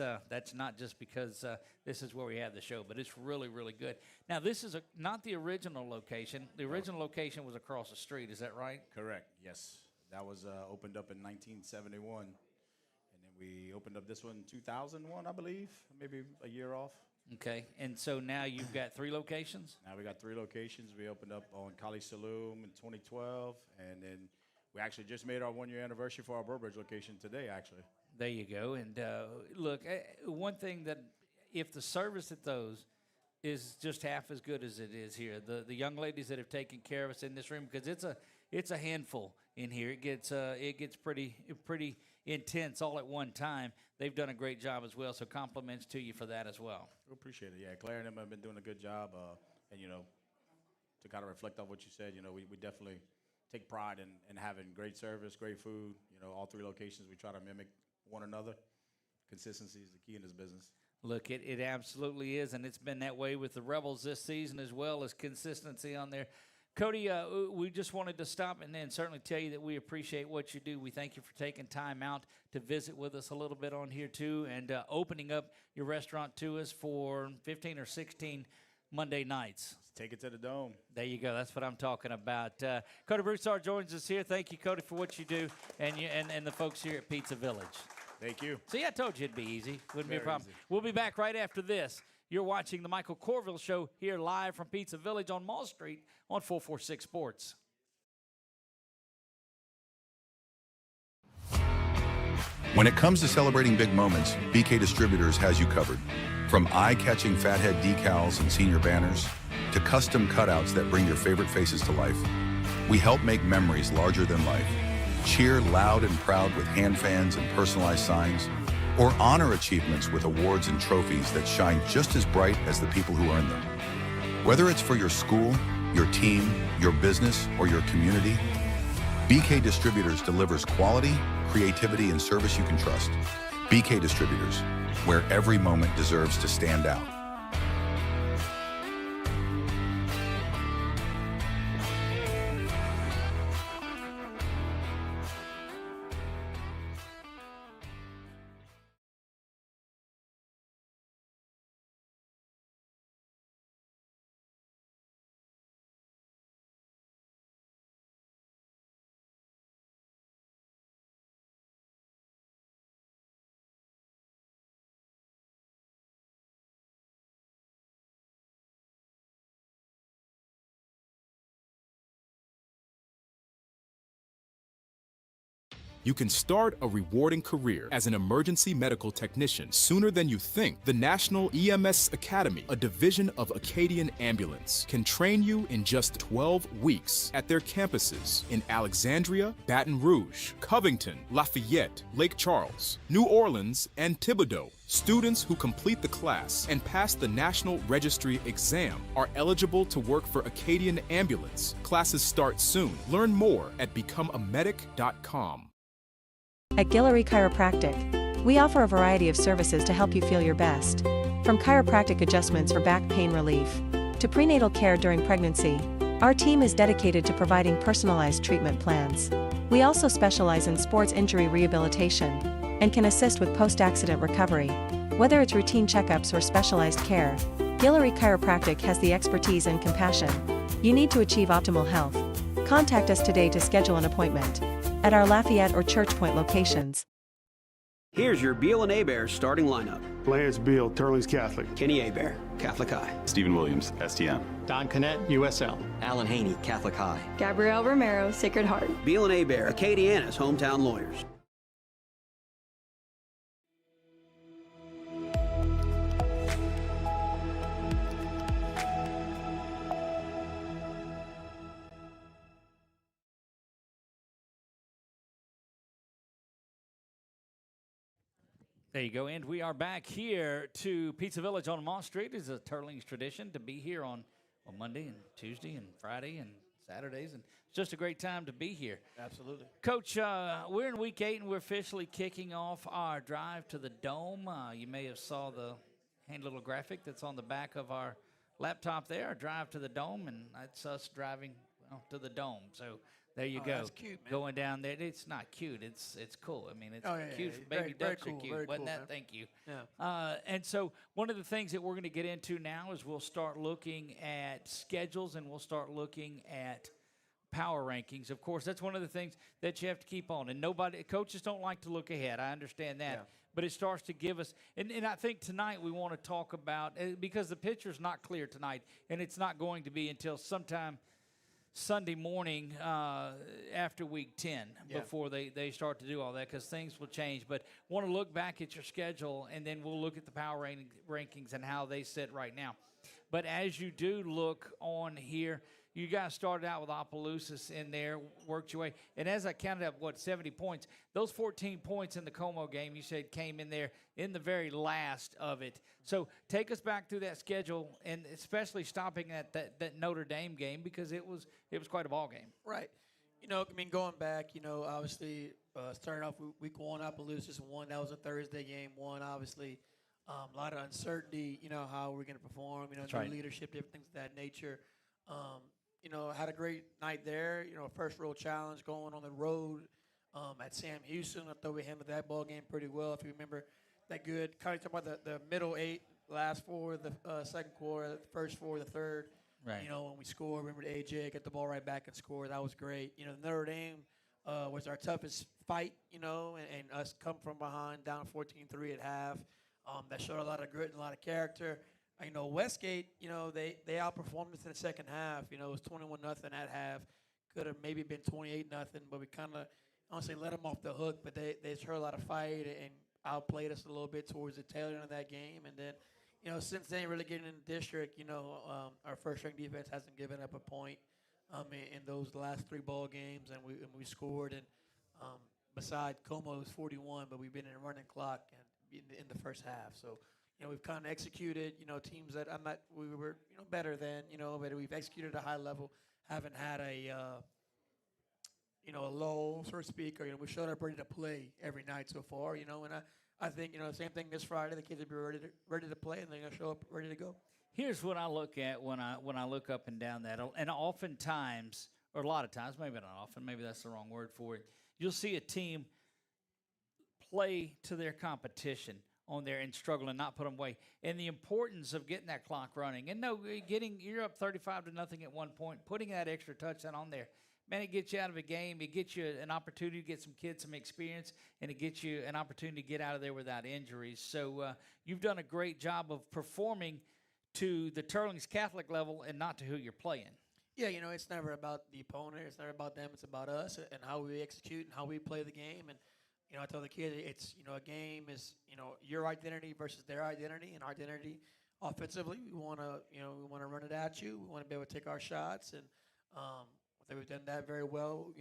A: not just because this is where we have the show, but it's really, really good. Now, this is not the original location. The original location was across the street. Is that right?
O: Correct. Yes. That was opened up in 1971, and then we opened up this one in 2001, I believe, maybe a year off.
A: Okay, and so now you've got 3 locations?
O: Now we got 3 locations. We opened up on Kali Saloom in 2012, and then we actually just made our 1-year anniversary for our Burbridge location today, actually.
A: There you go. And look, one thing that if the service at those is just half as good as it is here, the young ladies that have taken care of us in this room, because it's a handful in here. It gets pretty intense all at one time. They've done a great job as well, so compliments to you for that as well.
O: We appreciate it. Yeah, Claire and them have been doing a good job. And, to kind of reflect on what you said, we definitely take pride in having great service, great food. All 3 locations, we try to mimic one another. Consistency is the key in this business.
A: Look, it absolutely is, and it's been that way with the Rebels this season as well as consistency on there. Cody, we just wanted to stop and then certainly tell you that we appreciate what you do. We thank you for taking time out to visit with us a little bit on here, too, and opening up your restaurant to us for 15 or 16 Monday nights.
O: Let's take it to the Dome.
A: There you go. That's what I'm talking about. Cody Broussard joins us here. Thank you, Cody, for what you do, and the folks here at Pizza Village.
O: Thank you.
A: See, I told you it'd be easy. Wouldn't be a
O: Very
A: problem.
O: easy.
A: We'll be back right after this. You're watching the Michael Courville Show here live from Pizza Village on Mall Street on 446 Sports.
L: When it comes to celebrating big moments, BK Distributors has you covered. From eye-catching fathead decals and senior banners to custom cutouts that bring your favorite faces to life, we help make memories larger than life. Cheer loud and proud with hand fans and personalized signs, or honor achievements with awards and trophies that shine just as bright as the people who earn them. Whether it's for your school, your team, your business, or your community, BK Distributors delivers quality, creativity, and service you can trust. BK Distributors, where every moment deserves to stand out.
N: You can start a rewarding career as an emergency medical technician sooner than you think. The National EMS Academy, a division of Acadian Ambulance, can train you in just 12 weeks at their campuses in Alexandria, Baton Rouge, Covington, Lafayette, Lake Charles, New Orleans, and Thibodaux. Students who complete the class and pass the National Registry exam are eligible to work for Acadian Ambulance. Classes start soon. Learn more at becomeamedic.com.
K: At Guillory Chiropractic, we offer a variety of services to help you feel your best. From chiropractic adjustments for back pain relief to prenatal care during pregnancy, our team is dedicated to providing personalized treatment plans. We also specialize in sports injury rehabilitation and can assist with post-accident recovery. Whether it's routine checkups or specialized care, Guillory Chiropractic has the expertise and compassion you need to achieve optimal health. Contact us today to schedule an appointment at our Lafayette or Church Point locations.
C: Here's your Beal and Hebert starting lineup.
D: Lance Beal, Turley's Catholic.
C: Kenny Hebert, Catholic High.
G: Stephen Williams, STM.
M: Don Connett, USL.
G: Alan Haney, Catholic High.
H: Gabrielle Romero, Sacred Heart.
C: Beal and Hebert, Acadiana's hometown lawyers.
A: There you go, and we are back here to Pizza Village on Mall Street. It's a Turling's tradition to be here on Monday and Tuesday and Friday and Saturdays, and it's just a great time to be here.
B: Absolutely.
A: Coach, we're in week 8, and we're officially kicking off our drive to the Dome. You may have saw the handy little graphic that's on the back of our laptop there, our drive to the Dome, and that's us driving to the Dome. So there you go.
B: That's cute, man.
A: Going down there. It's not cute. It's cool. I mean, it's cute.
B: Yeah.
A: Baby
B: Very
A: ducks
B: cool,
A: are cute.
B: very
A: Wasn't
B: cool,
A: that?
B: man.
A: Thank you.
B: Yeah.
A: And so one of the things that we're going to get into now is we'll start looking at schedules and we'll start looking at power rankings. Of course, that's one of the things that you have to keep on. And coaches don't like to look ahead. I understand that.
B: Yeah.
A: But it starts to give us, and I think tonight we want to talk about, because the picture's not clear tonight, and it's not going to be until sometime Sunday morning after week 10 before they start to do all that, because things will change. But want to look back at your schedule, and then we'll look at the power rankings and how they sit right now. But as you do look on here, you guys started out with Opelousas in there, worked your way. And as I counted up, 70 points, those 14 points in the Como game, you said came in there in the very last of it. So take us back through that schedule, and especially stopping at that Notre Dame game, because it was quite a ball game.
B: Right. Going back, obviously started off week 1, Opelousas won. That was a Thursday game, won, obviously. A lot of uncertainty, how we're going to perform, new leadership, different things of that nature. had a great night there. First real challenge going on the road at Sam Houston. I thought we handled that ball game pretty well. If you remember that good, kind of talk about the middle 8, last 4, the second quarter, the first 4, the third.
A: Right.
B: When we scored, remember AJ get the ball right back and score. That was great. Notre Dame was our toughest fight, and us come from behind down 14-3 at half. That showed a lot of grit and a lot of character. Westgate, they outperformed us in the second half. It was 21-0 at half. Could have maybe been 28-0, but we kind of, honestly, let them off the hook. But they showed a lot of fight and outplayed us a little bit towards the tail end of that game. And then, since then, really getting in the district, our first-string defense hasn't given up a point in those last 3 ball games, and we scored. And beside Como, it was 41, but we've been in a running clock in the first half. So, we've kind of executed, teams that we were, better than, but we've executed at a high level. Haven't had a lull, so to speak, or, we showed up ready to play every night so far, and I think, same thing this Friday. The kids will be ready to play, and they're going to show up ready to go.
A: Here's what I look at when I look up and down that, and oftentimes, or a lot of times, maybe not often, maybe that's the wrong word for it, you'll see a team play to their competition on there and struggle and not put them away. And the importance of getting that clock running. And you're up 35-0 at one point, putting that extra touchdown on there. Man, it gets you out of a game. It gets you an opportunity to get some kids some experience, and it gets you an opportunity to get out of there without injuries. So you've done a great job of performing to the Turlings Catholic level and not to who you're playing.
B: Yeah, it's never about the opponent. It's never about them. It's about us and how we execute and how we play the game. And I tell the kids, it's, a game is, your identity versus their identity, and our identity offensively. We want to run it at you. We want to be able to take our shots, and I think we've done that very well,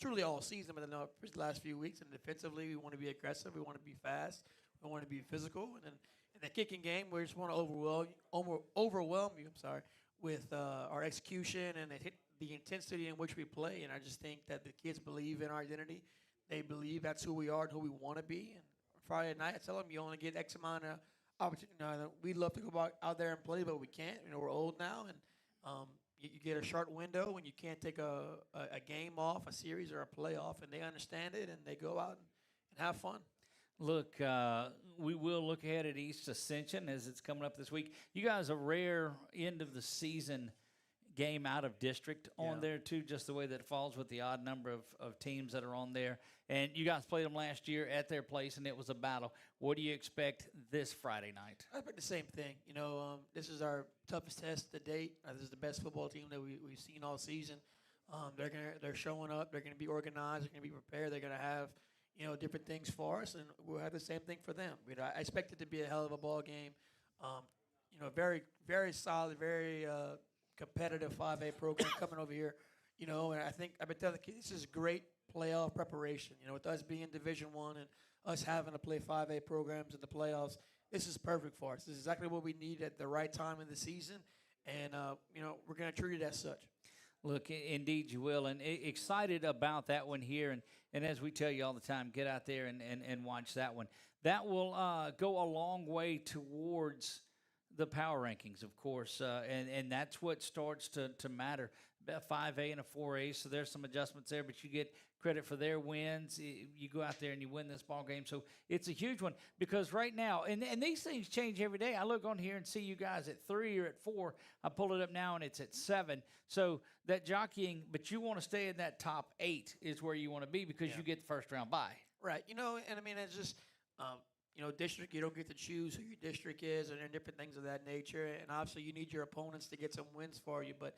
B: truly all season, but in the last few weeks. And defensively, we want to be aggressive. We want to be fast. We want to be physical. And then in the kicking game, we just want to overwhelm you, with our execution and the intensity in which we play. And I just think that the kids believe in our identity. They believe that's who we are and who we want to be. And Friday night, I tell them you only get X amount of opportunity. We'd love to go out there and play, but we can't. We're old now, and you get a short window when you can't take a game off, a series or a playoff, and they understand it, and they go out and have fun.
A: Look, we will look ahead at East Ascension as it's coming up this week. You guys, a rare end of the season game out of district on there too, just the way that it falls with the odd number of teams that are on there. And you guys played them last year at their place, and it was a battle. What do you expect this Friday night?
B: I expect the same thing. This is our toughest test to date. This is the best football team that we've seen all season. They're showing up. They're going to be organized. They're going to be prepared. They're going to have different things for us, and we'll have the same thing for them. I expect it to be a hell of a ball game. Very, very solid, very competitive 5A program coming over here. And I've been telling the kids, this is great playoff preparation. With us being Division I and us having to play 5A programs in the playoffs, this is perfect for us. This is exactly what we need at the right time in the season, and we're going to treat it as such.
A: Look, indeed you will, and excited about that one here. And as we tell you all the time, get out there and watch that one. That will go a long way towards the power rankings, of course, and that's what starts to matter. A 5A and a 4A, so there's some adjustments there, but you get credit for their wins. You go out there and you win this ball game, so it's a huge one because right now, and these things change every day. I look on here and see you guys at 3 or at 4. I pull it up now and it's at 7. So that jockeying, but you want to stay in that top 8 is where you want to be because you get the first round bye.
B: Right. And I mean, it's just. District, you don't get to choose who your district is, and there are different things of that nature. And obviously, you need your opponents to get some wins for you. But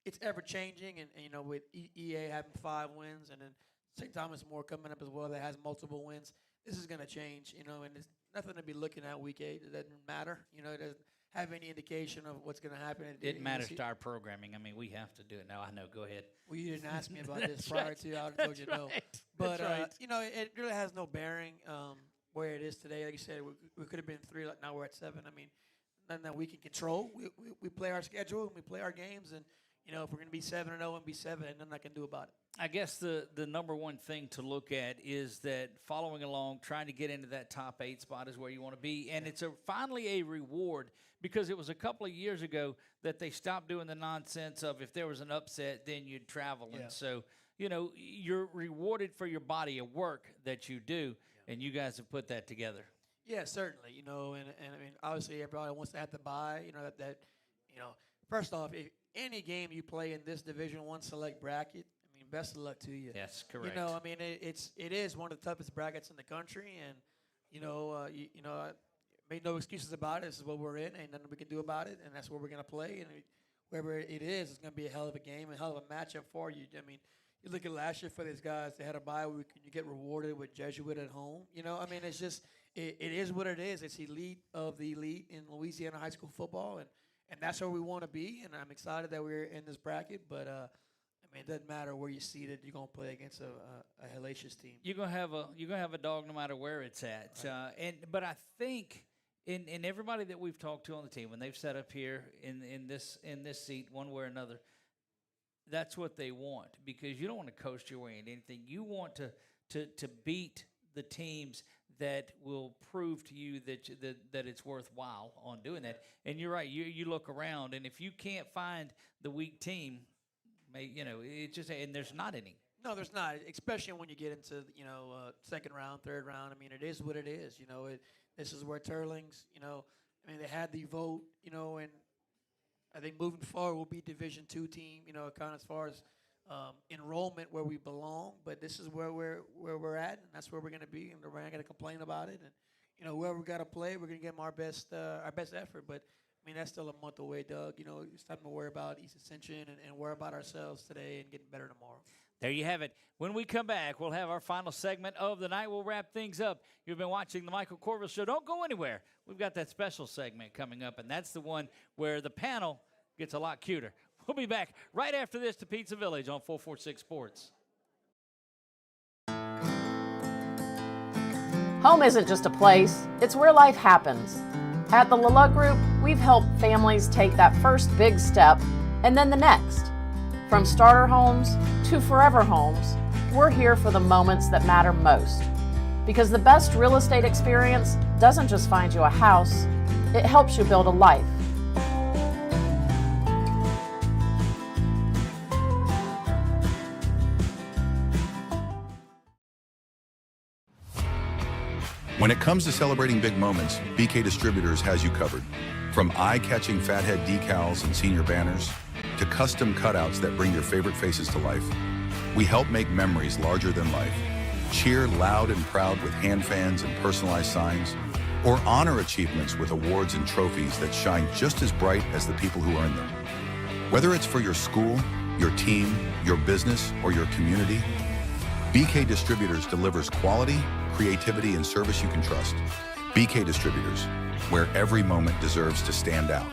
B: it's ever changing, and with EA having 5 wins, and then St. Thomas More coming up as well that has multiple wins, this is going to change. And there's nothing to be looking at week 8. It doesn't matter. It doesn't have any indication of what's going to happen.
A: It matters to our programming. I mean, we have to do it now. I know. Go ahead.
B: Well, you didn't ask me about this prior to. I would have told you no. But it really has no bearing. Where it is today, like you said, we could have been 3. Now we're at 7. I mean, nothing that we can control. We play our schedule and we play our games, and you know, if we're going to be 7-0 and be 7, and nothing I can do about it.
A: I guess the number one thing to look at is that following along, trying to get into that top 8 spot is where you want to be. And it's finally a reward, because it was a couple of years ago that they stopped doing the nonsense of if there was an upset, then you'd travel.
B: Yeah.
A: And so, you know, you're rewarded for your body of work that you do, and you guys have put that together.
B: Yeah, certainly. You know, and I mean, obviously everybody wants to have to buy, you know, that you know, first off, if any game you play in this Division I select bracket, I mean, best of luck to you.
A: Yes, correct.
B: You know, I mean, it is one of the toughest brackets in the country, and you know, made no excuses about it. This is what we're in, ain't nothing we can do about it, and that's where we're gonna play. And wherever it is, it's gonna be a hell of a game, a hell of a matchup for you. I mean, you look at last year for these guys; they had a bye week, and you get rewarded with Jesuit at home. You know, I mean, it's just it is what it is. It's elite of the elite in Louisiana high school football, and that's where we want to be. And I'm excited that we're in this bracket, but I mean, it doesn't matter where you seated. You're gonna play against a hellacious team.
A: You're gonna have a dog no matter where it's at. Right. But I think in everybody that we've talked to on the team, when they've sat up here in this seat one way or another, that's what they want, because you don't want to coast your way into anything. You want to beat the teams that will prove to you that it's worthwhile on doing that. And you're right. You look around, and if you can't find the weak team, you know, it just, and there's not any.
B: No, there's not, especially when you get into, you know, second round, third round. I mean, it is what it is. You know, this is where Turlings, you know, I mean, they had the vote, you know, and I think moving forward we'll be Division II team, you know, kind of as far as enrollment where we belong. But this is where we're at, and that's where we're going to be, and we're not going to complain about it. And you know, whoever we got to play, we're going to give them our best effort. But I mean, that's still a month away, Doug. You know, it's time to worry about East Ascension and worry about ourselves today and getting better tomorrow.
A: There you have it. When we come back, we'll have our final segment of the night. We'll wrap things up. You've been watching the Michael Courville Show. Don't go anywhere. We've got that special segment coming up, and that's the one where the panel gets a lot cuter. We'll be back right after this to Pizza Village on 446 Sports.
J: Home isn't just a place, it's where life happens. At the LeLeux Group, we've helped families take that first big step and then the next. From starter homes to forever homes, we're here for the moments that matter most. Because the best real estate experience doesn't just find you a house, it helps you build a life.
L: When it comes to celebrating big moments, BK Distributors has you covered. From eye-catching fathead decals and senior banners to custom cutouts that bring your favorite faces to life, we help make memories larger than life. Cheer loud and proud with hand fans and personalized signs, or honor achievements with awards and trophies that shine just as bright as the people who earn them. Whether it's for your school, your team, your business, or your community, BK Distributors delivers quality, creativity, and service you can trust. BK Distributors, where every moment deserves to stand out.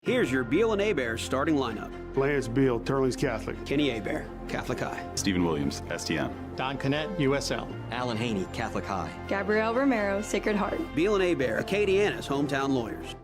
C: Here's your Beal and Hebert starting lineup.
D: Lance Beal, Turlings Catholic.
C: Kenny Hebert, Catholic High.
G: Stephen Williams, STM.
M: Don Connett, USL.
G: Alan Haney, Catholic High.
H: Gabrielle Romero, Sacred Heart.
C: Beal and Hebert, Acadiana's hometown lawyers.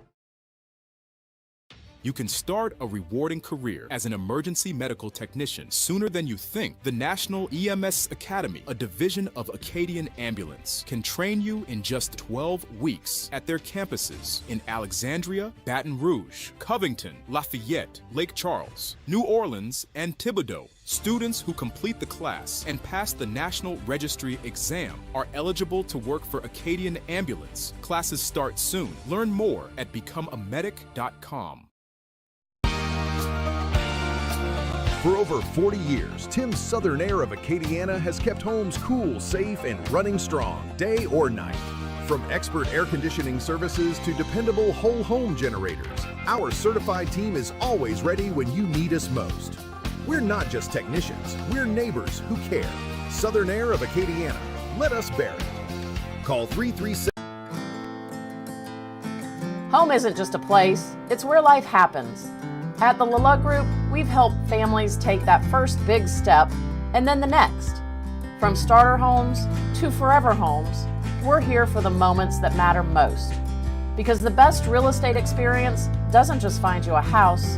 N: You can start a rewarding career as an emergency medical technician sooner than you think. The National EMS Academy, a division of Acadian Ambulance, can train you in just 12 weeks at their campuses in Alexandria, Baton Rouge, Covington, Lafayette, Lake Charles, New Orleans, and Thibodaux. Students who complete the class and pass the National Registry exam are eligible to work for Acadian Ambulance. Classes start soon. Learn more at becomeamedic.com.
I: For over 40 years, Tim's Southern Air of Acadiana has kept homes cool, safe, and running strong, day or night. From expert air conditioning services to dependable whole home generators, our certified team is always ready when you need us most. We're not just technicians, we're neighbors who care. Southern Air of Acadiana, let us bear it. Call 337.
J: Home isn't just a place, it's where life happens. At the LeLeux Group, we've helped families take that first big step and then the next. From starter homes to forever homes, we're here for the moments that matter most. Because the best real estate experience doesn't just find you a house,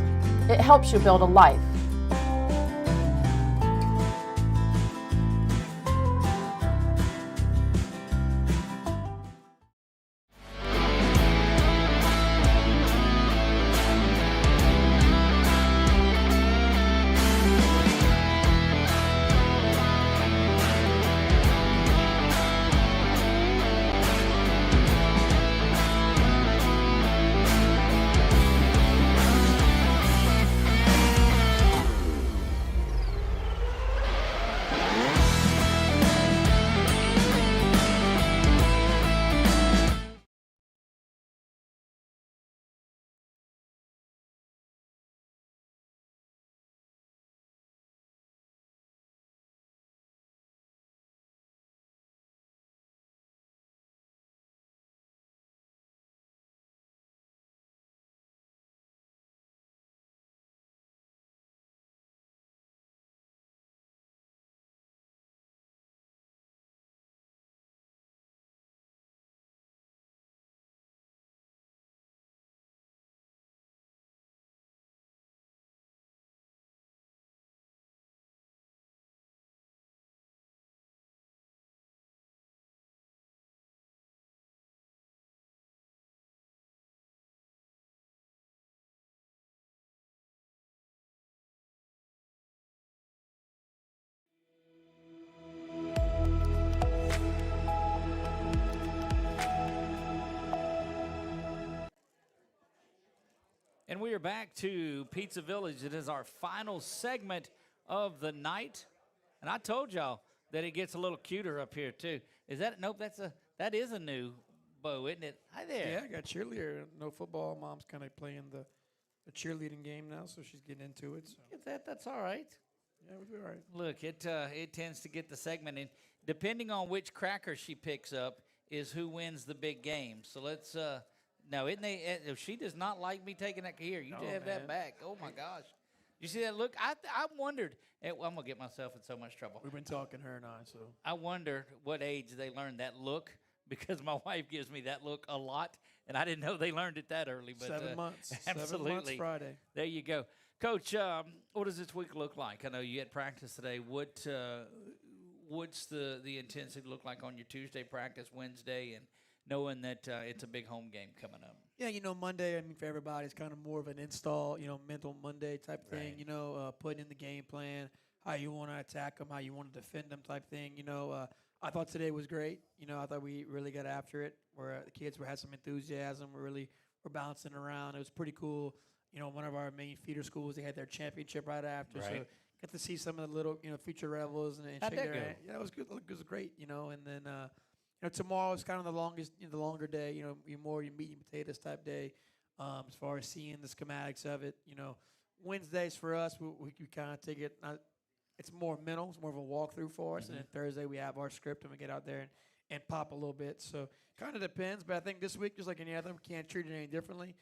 J: it helps you build a life.
A: And we are back to Pizza Village. It is our final segment of the night. And I told y'all that it gets a little cuter up here, too. Is that, nope, that is a new bow, isn't it? Hi there.
B: Yeah, I got cheerleader. No football. Mom's kind of playing the cheerleading game now, so she's getting into it. So.
A: That's all right.
B: Yeah, we'll be all right.
A: Look, it tends to get the segment. And depending on which cracker she picks up is who wins the big game. So let's no, isn't they? If she does not like me taking that here, you have that back. Oh my gosh, you see that look? I wondered. I'm gonna get myself in so much trouble.
B: We've been talking her and I, so
A: I wondered what age they learned that look because my wife gives me that look a lot, and I didn't know they learned it that early. But
B: 7 months.
A: Absolutely,
B: 7 months Friday.
A: There you go, Coach. What does this week look like? I know you had practice today. What's the intensity look like on your Tuesday practice, Wednesday, and knowing that it's a big home game coming up?
B: Yeah, Monday, for everybody, it's kind of more of an install, mental Monday type thing, putting in the game plan, how you want to attack them, how you want to defend them type thing. I thought today was great. I thought we really got after it, where the kids had some enthusiasm. We were bouncing around. It was pretty cool. One of our main feeder schools, they had their championship right after. Right. So got to see some of the little, future rebels and shake their hand. Yeah, it was good. It was great, and then tomorrow is kind of the longer day. Your meat and potatoes type day, as far as seeing the schematics of it. Wednesdays for us, we kind of take it. It's more mental. It's more of a walkthrough for us. Mm-hmm. And then Thursday we have our script and we get out there and pop a little bit. So kind of depends. But I think this week, just like any other, we can't treat it any differently.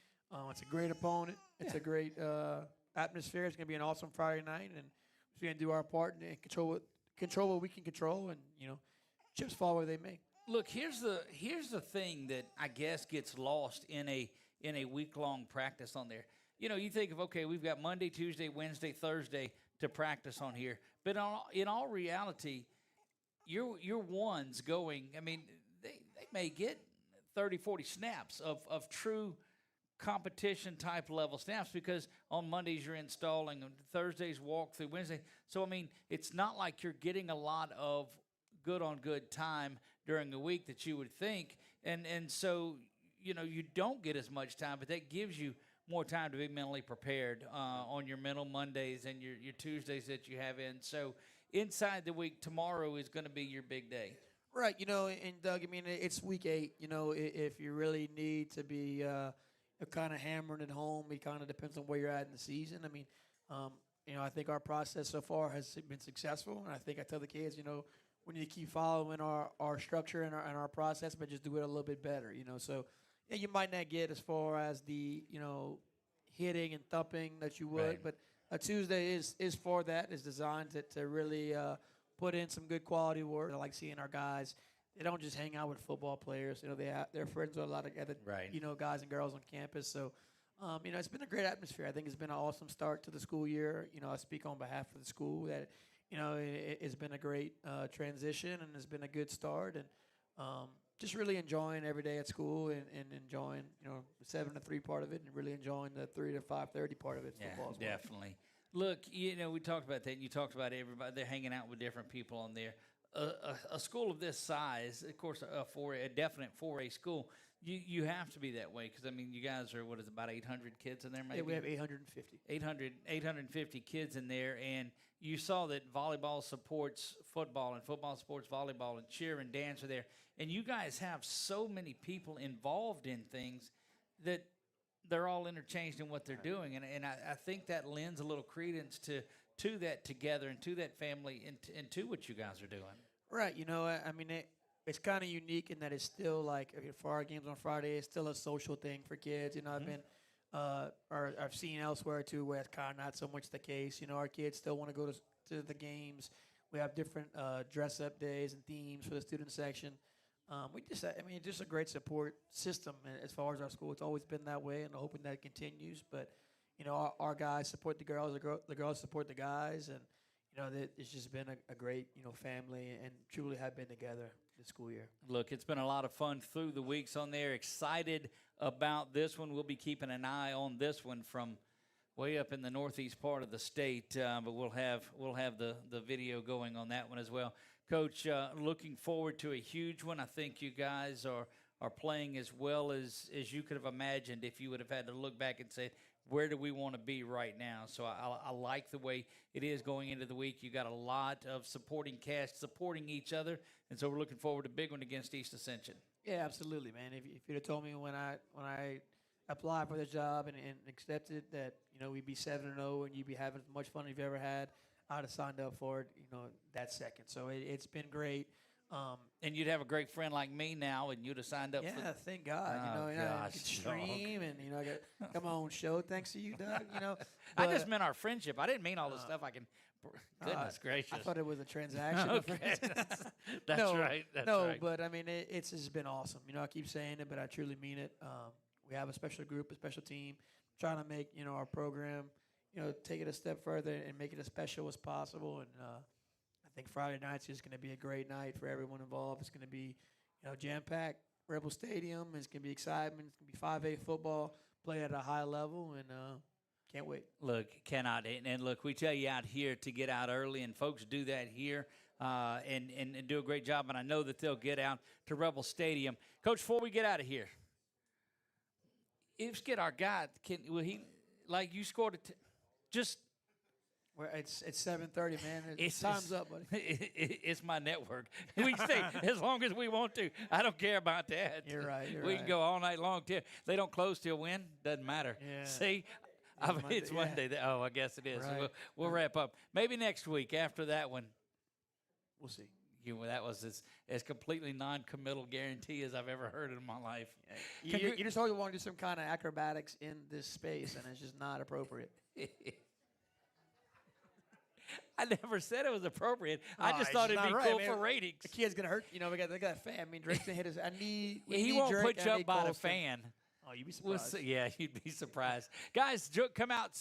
B: It's a great opponent. It's a great atmosphere. It's going to be an awesome Friday night, and we're going to do our part and control what we can control, and chips fall where they may.
A: Look, here's the thing that I guess gets lost in a week-long practice on there. You think of, okay, we've got Monday, Tuesday, Wednesday, Thursday to practice on here. But in all reality, your ones going, they may get 30, 40 snaps of true competition-type level snaps, because on Mondays you're installing, on Thursdays walk through, Wednesday. So, it's not like you're getting a lot of good time during the week that you would think, and so you don't get as much time, but that gives you more time to be mentally prepared on your mental Mondays and your Tuesdays that you have in. So inside the week, tomorrow is going to be your big day.
B: Right, and Doug, it's week 8. If you really need to be kind of hammering it home, it kind of depends on where you're at in the season. I think our process so far has been successful, and I think I tell the kids, we need to keep following our structure and our process, but just do it a little bit better, So, you might not get as far as the, hitting and thumping that you would, right. But Tuesday is for that. It's designed to really put in some good quality work. I like seeing our guys. They don't just hang out with football players. They're friends with a lot of other guys and girls on campus. So, it's been a great atmosphere. I think it's been an awesome start to the school year. I speak on behalf of the school that it's been a great transition, and it's been a good start, and just really enjoying every day at school and enjoying the 7 to 3 part of it, and really enjoying the 3 to 5:30 part of it. Football as well.
A: Definitely. Look, we talked about that. You talked about everybody. They're hanging out with different people on there. A school of this size, of course, a definite 4A school, you have to be that way because, you guys are, about 800 kids in there maybe?
B: Yeah, we have 850.
A: 850 kids in there, and you saw that volleyball supports football, and football supports volleyball, and cheer and dance are there. And you guys have so many people involved in things that they're all interchanged in what they're doing, and I think that lends a little credence to that together and to that family and to what you guys are doing.
B: Right. It's kind of unique in that it's still like for our games on Friday, it's still a social thing for kids. I've been, or I've seen elsewhere too where it's kind of not so much the case. Our kids still want to go to the games. We have different dress-up days and themes for the student section. It's just a great support system as far as our school. It's always been that way, and I'm hoping that continues. But our guys support the girls, the girls support the guys, and it's just been a great family, and truly have been together this school year.
A: Look, it's been a lot of fun through the weeks on there. Excited about this one. We'll be keeping an eye on this one from way up in the northeast part of the state, but we'll have the video going on that one as well. Coach, looking forward to a huge one. I think you guys are playing as well as you could have imagined if you would have had to look back and say, where do we want to be right now? So I like the way it is going into the week. You got a lot of supporting cast supporting each other, and so we're looking forward to a big one against East Ascension.
B: Yeah, absolutely, man. If you'd have told me when I applied for the job and accepted that we'd be 7-0 and you'd be having as much fun as you've ever had, I'd have signed up for it, that second. So it's been great.
A: And you'd have a great friend like me now, and you'd have signed up.
B: Yeah, thank God. I can stream, and I got my own show. Thanks to you, Doug.
A: I just meant our friendship. I didn't mean all the stuff I can. Goodness gracious!
B: I thought it was a transaction.
A: Okay, that's right. That's right.
B: But it's just been awesome. I keep saying it, but I truly mean it. We have a special group, a special team, trying to make our program, take it a step further and make it as special as possible. And I think Friday night's just going to be a great night for everyone involved. It's going to be, jam-packed Rebel Stadium. It's going to be excitement. It's going to be 5A football, play at a high level, and can't wait.
A: Look, cannot. And look, we tell you out here to get out early, and folks do that here and do a great job. And I know that they'll get out to Rebel Stadium. Coach, before we get out of here, let's get our guy. Will he, like you scored it, just –
B: well, it's 7:30, man. Time's up, buddy.
A: It's my network. We can stay as long as we want to. I don't care about that.
B: You're right.
A: We can go all night long. They don't close till when? Doesn't matter.
B: Yeah.
A: See, it's Monday. Oh, I guess it is.
B: Right.
A: We'll wrap up. Maybe next week after that one.
B: We'll see.
A: That was as completely non-committal guarantee as I've ever heard in my life.
B: Yeah. You just always want to do some kind of acrobatics in this space, and it's just not appropriate.
A: I never said it was appropriate. I just thought it'd be cool for ratings.
B: The kid's gonna hurt. They got a fan. Drake's gonna hit us.
A: He won't
B: Drake,
A: put you up by the fan.
B: Oh, you'd be surprised.
A: You'd be surprised. Guys, come out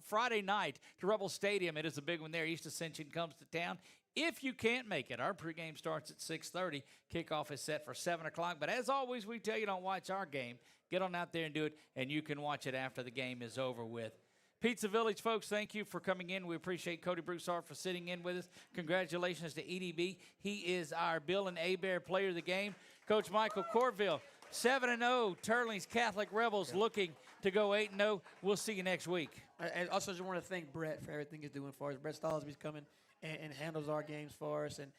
A: Friday night to Rebel Stadium. It is a big one there. East Ascension comes to town. If you can't make it, our pregame starts at 6:30. Kickoff is set for 7 o'clock. But as always, we tell you don't watch our game. Get on out there and do it, and you can watch it after the game is over with. Pizza Village, folks, thank you for coming in. We appreciate Cody Broussard for sitting in with us. Congratulations to EDB. He is our Bill and Hebert player of the game. Coach Michael Courville, 7-0, Turling's Catholic Rebels looking to go 8-0. We'll see you next week.
B: I also just want to thank Brett for everything he's doing for us. Brett Stallsby's coming and handles our games for us. And,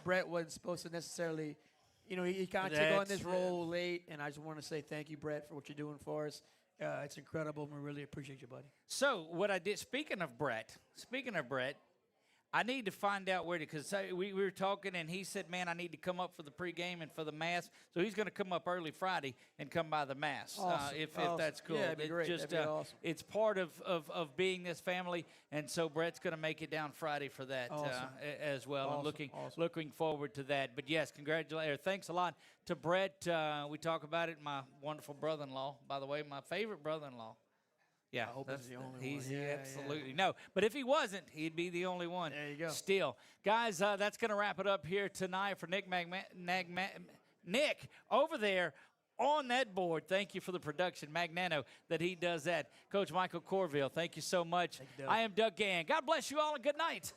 B: Brett wasn't supposed to necessarily, he kind of took on this role late. And I just want to say thank you, Brett, for what you're doing for us. It's incredible. We really appreciate you, buddy.
A: So what I did, speaking of Brett, I need to find out where to, because we were talking, and he said, man, I need to come up for the pregame and for the mass. So he's going to come up early Friday and come by the mass,
B: Awesome.
A: if
B: Awesome.
A: that's cool.
B: Yeah, it'd be great.
A: Just,
B: That'd be awesome.
A: It's part of being this family, and so Brett's going to make it down Friday for that as well.
B: Awesome.
A: I'm looking forward to that. But, yes, congratulations. Thanks a lot to Brett. We talk about it, my wonderful brother-in-law, by the way, my favorite brother-in-law. Yeah,
B: I hope he's the only one.
A: He's
B: Yeah,
A: absolutely no. But if he wasn't, he'd be the only one.
B: There you go.
A: Still, guys, that's going to wrap it up here tonight for Nick Nick over there on that board. Thank you for the production, Magnano, that he does that. Coach Michael Courville, thank you so much. I am Doug Gann. God bless you all and good night.